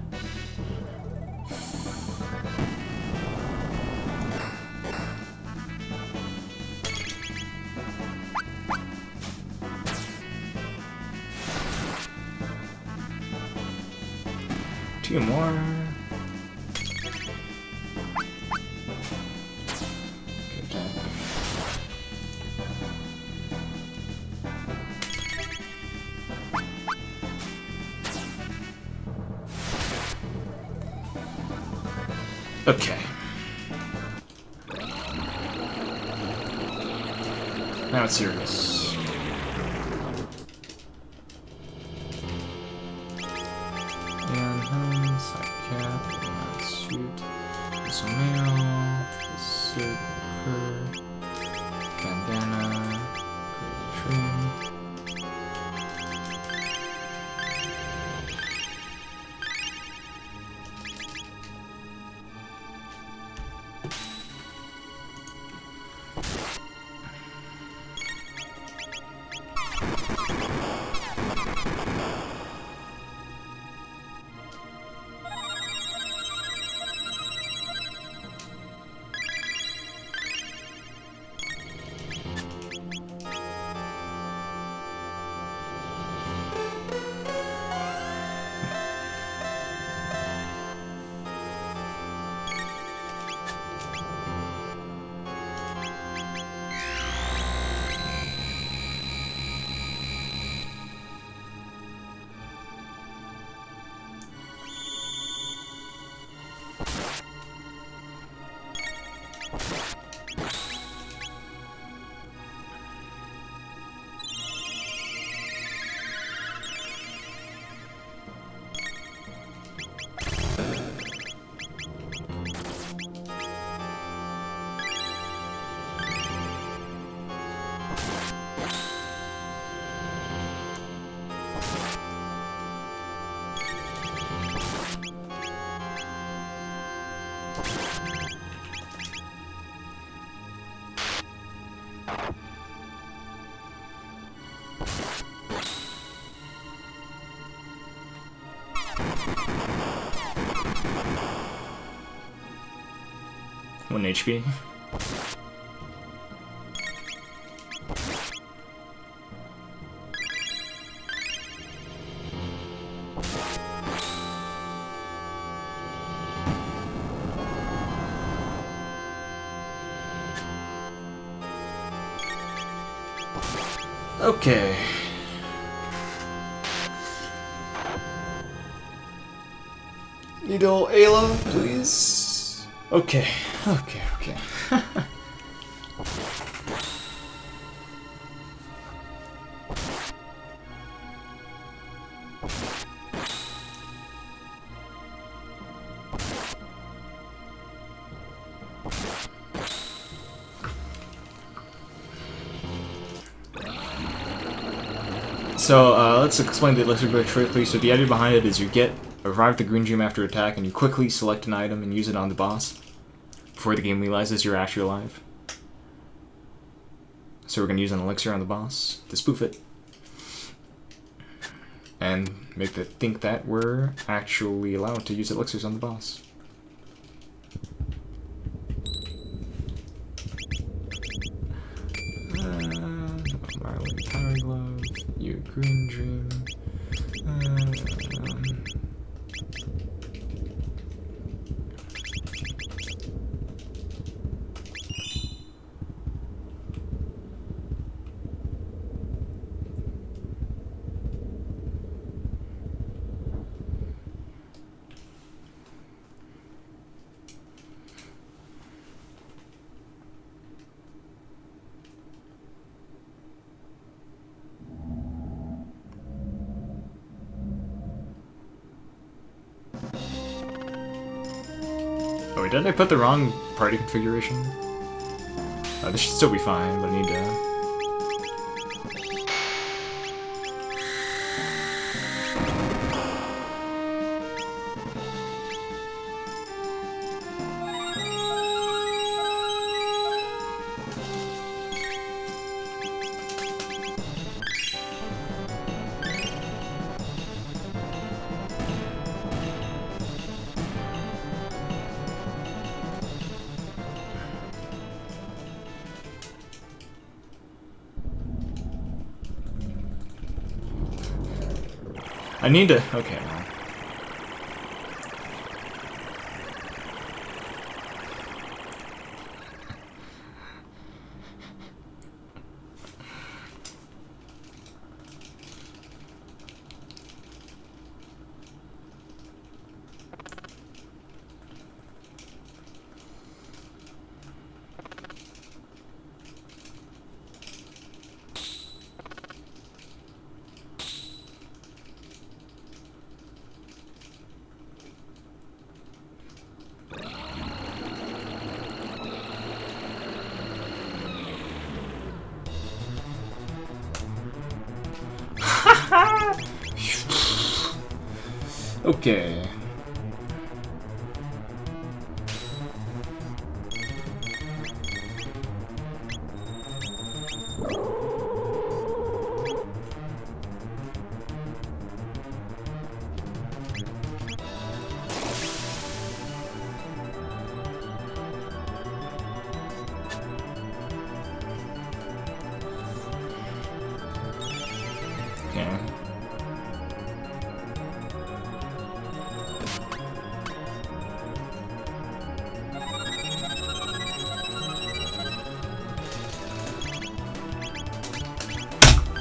Two more. Okay. Now it's serious. And side cap, and suit, this mail, this suit, bandana, great trim. One HP. Okay. Needle Ayla, please. Okay. So, let's explain the elixir very quickly. So the idea behind it is you arrive the green gem after attack, and you quickly select an item and use it on the boss before the game realizes you're actually alive. So we're going to use an elixir on the boss to spoof it. And make it think that we're actually allowed to use elixirs on the boss. Marley Power Glove, you Green Dream. Oh wait, did I put the wrong party configuration? This should still be fine, but I need to... I need to... Okay, well. Okay. Okay.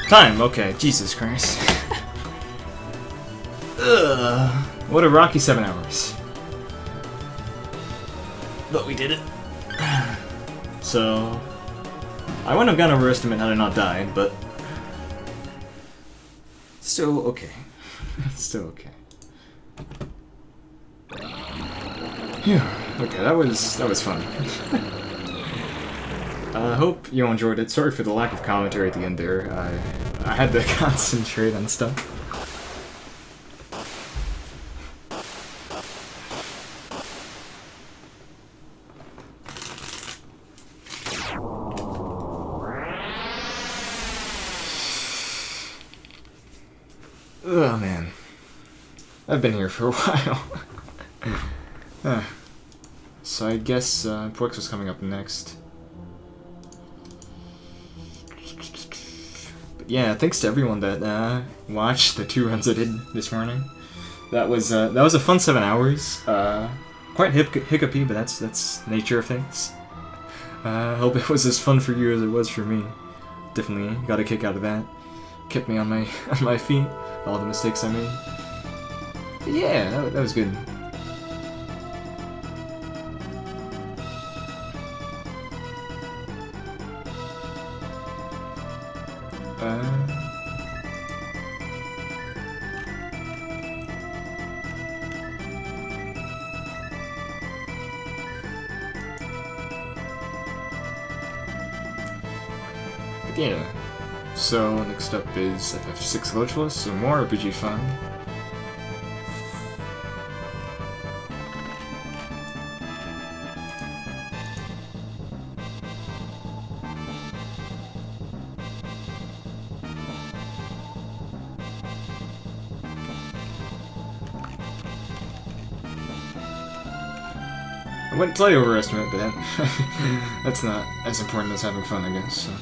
Time, okay, Jesus Christ. Ugh, what a rocky 7 hours. But we did it. So, I wouldn't have gotten overestimate had I not died, but still okay. Still okay. Yeah, okay, that was fun. I hope you enjoyed it. Sorry for the lack of commentary at the end there. I had to concentrate on stuff. Oh man. I've been here for a while. So I guess Porks was coming up next. Yeah, thanks to everyone that watched the 2 runs I did this morning. That was a fun 7 hours. Quite hiccupy, but that's nature of things. Hope it was as fun for you as it was for me. Definitely got a kick out of that. Kept me on my feet. All the mistakes I made. But yeah, that was good. Yeah. So next up is FF6 Glitchless, so more RPG fun. I wouldn't tell you overestimate, but that's not as important as having fun, I guess. So.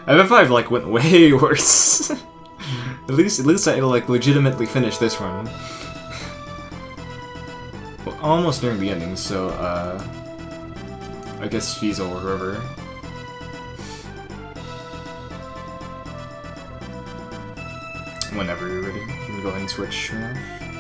FF5 like went way worse. at least I like legitimately finish this run. Well, almost nearing the ending, so I guess Fiesel or whoever. Whenever you're ready, you can go ahead and switch me off.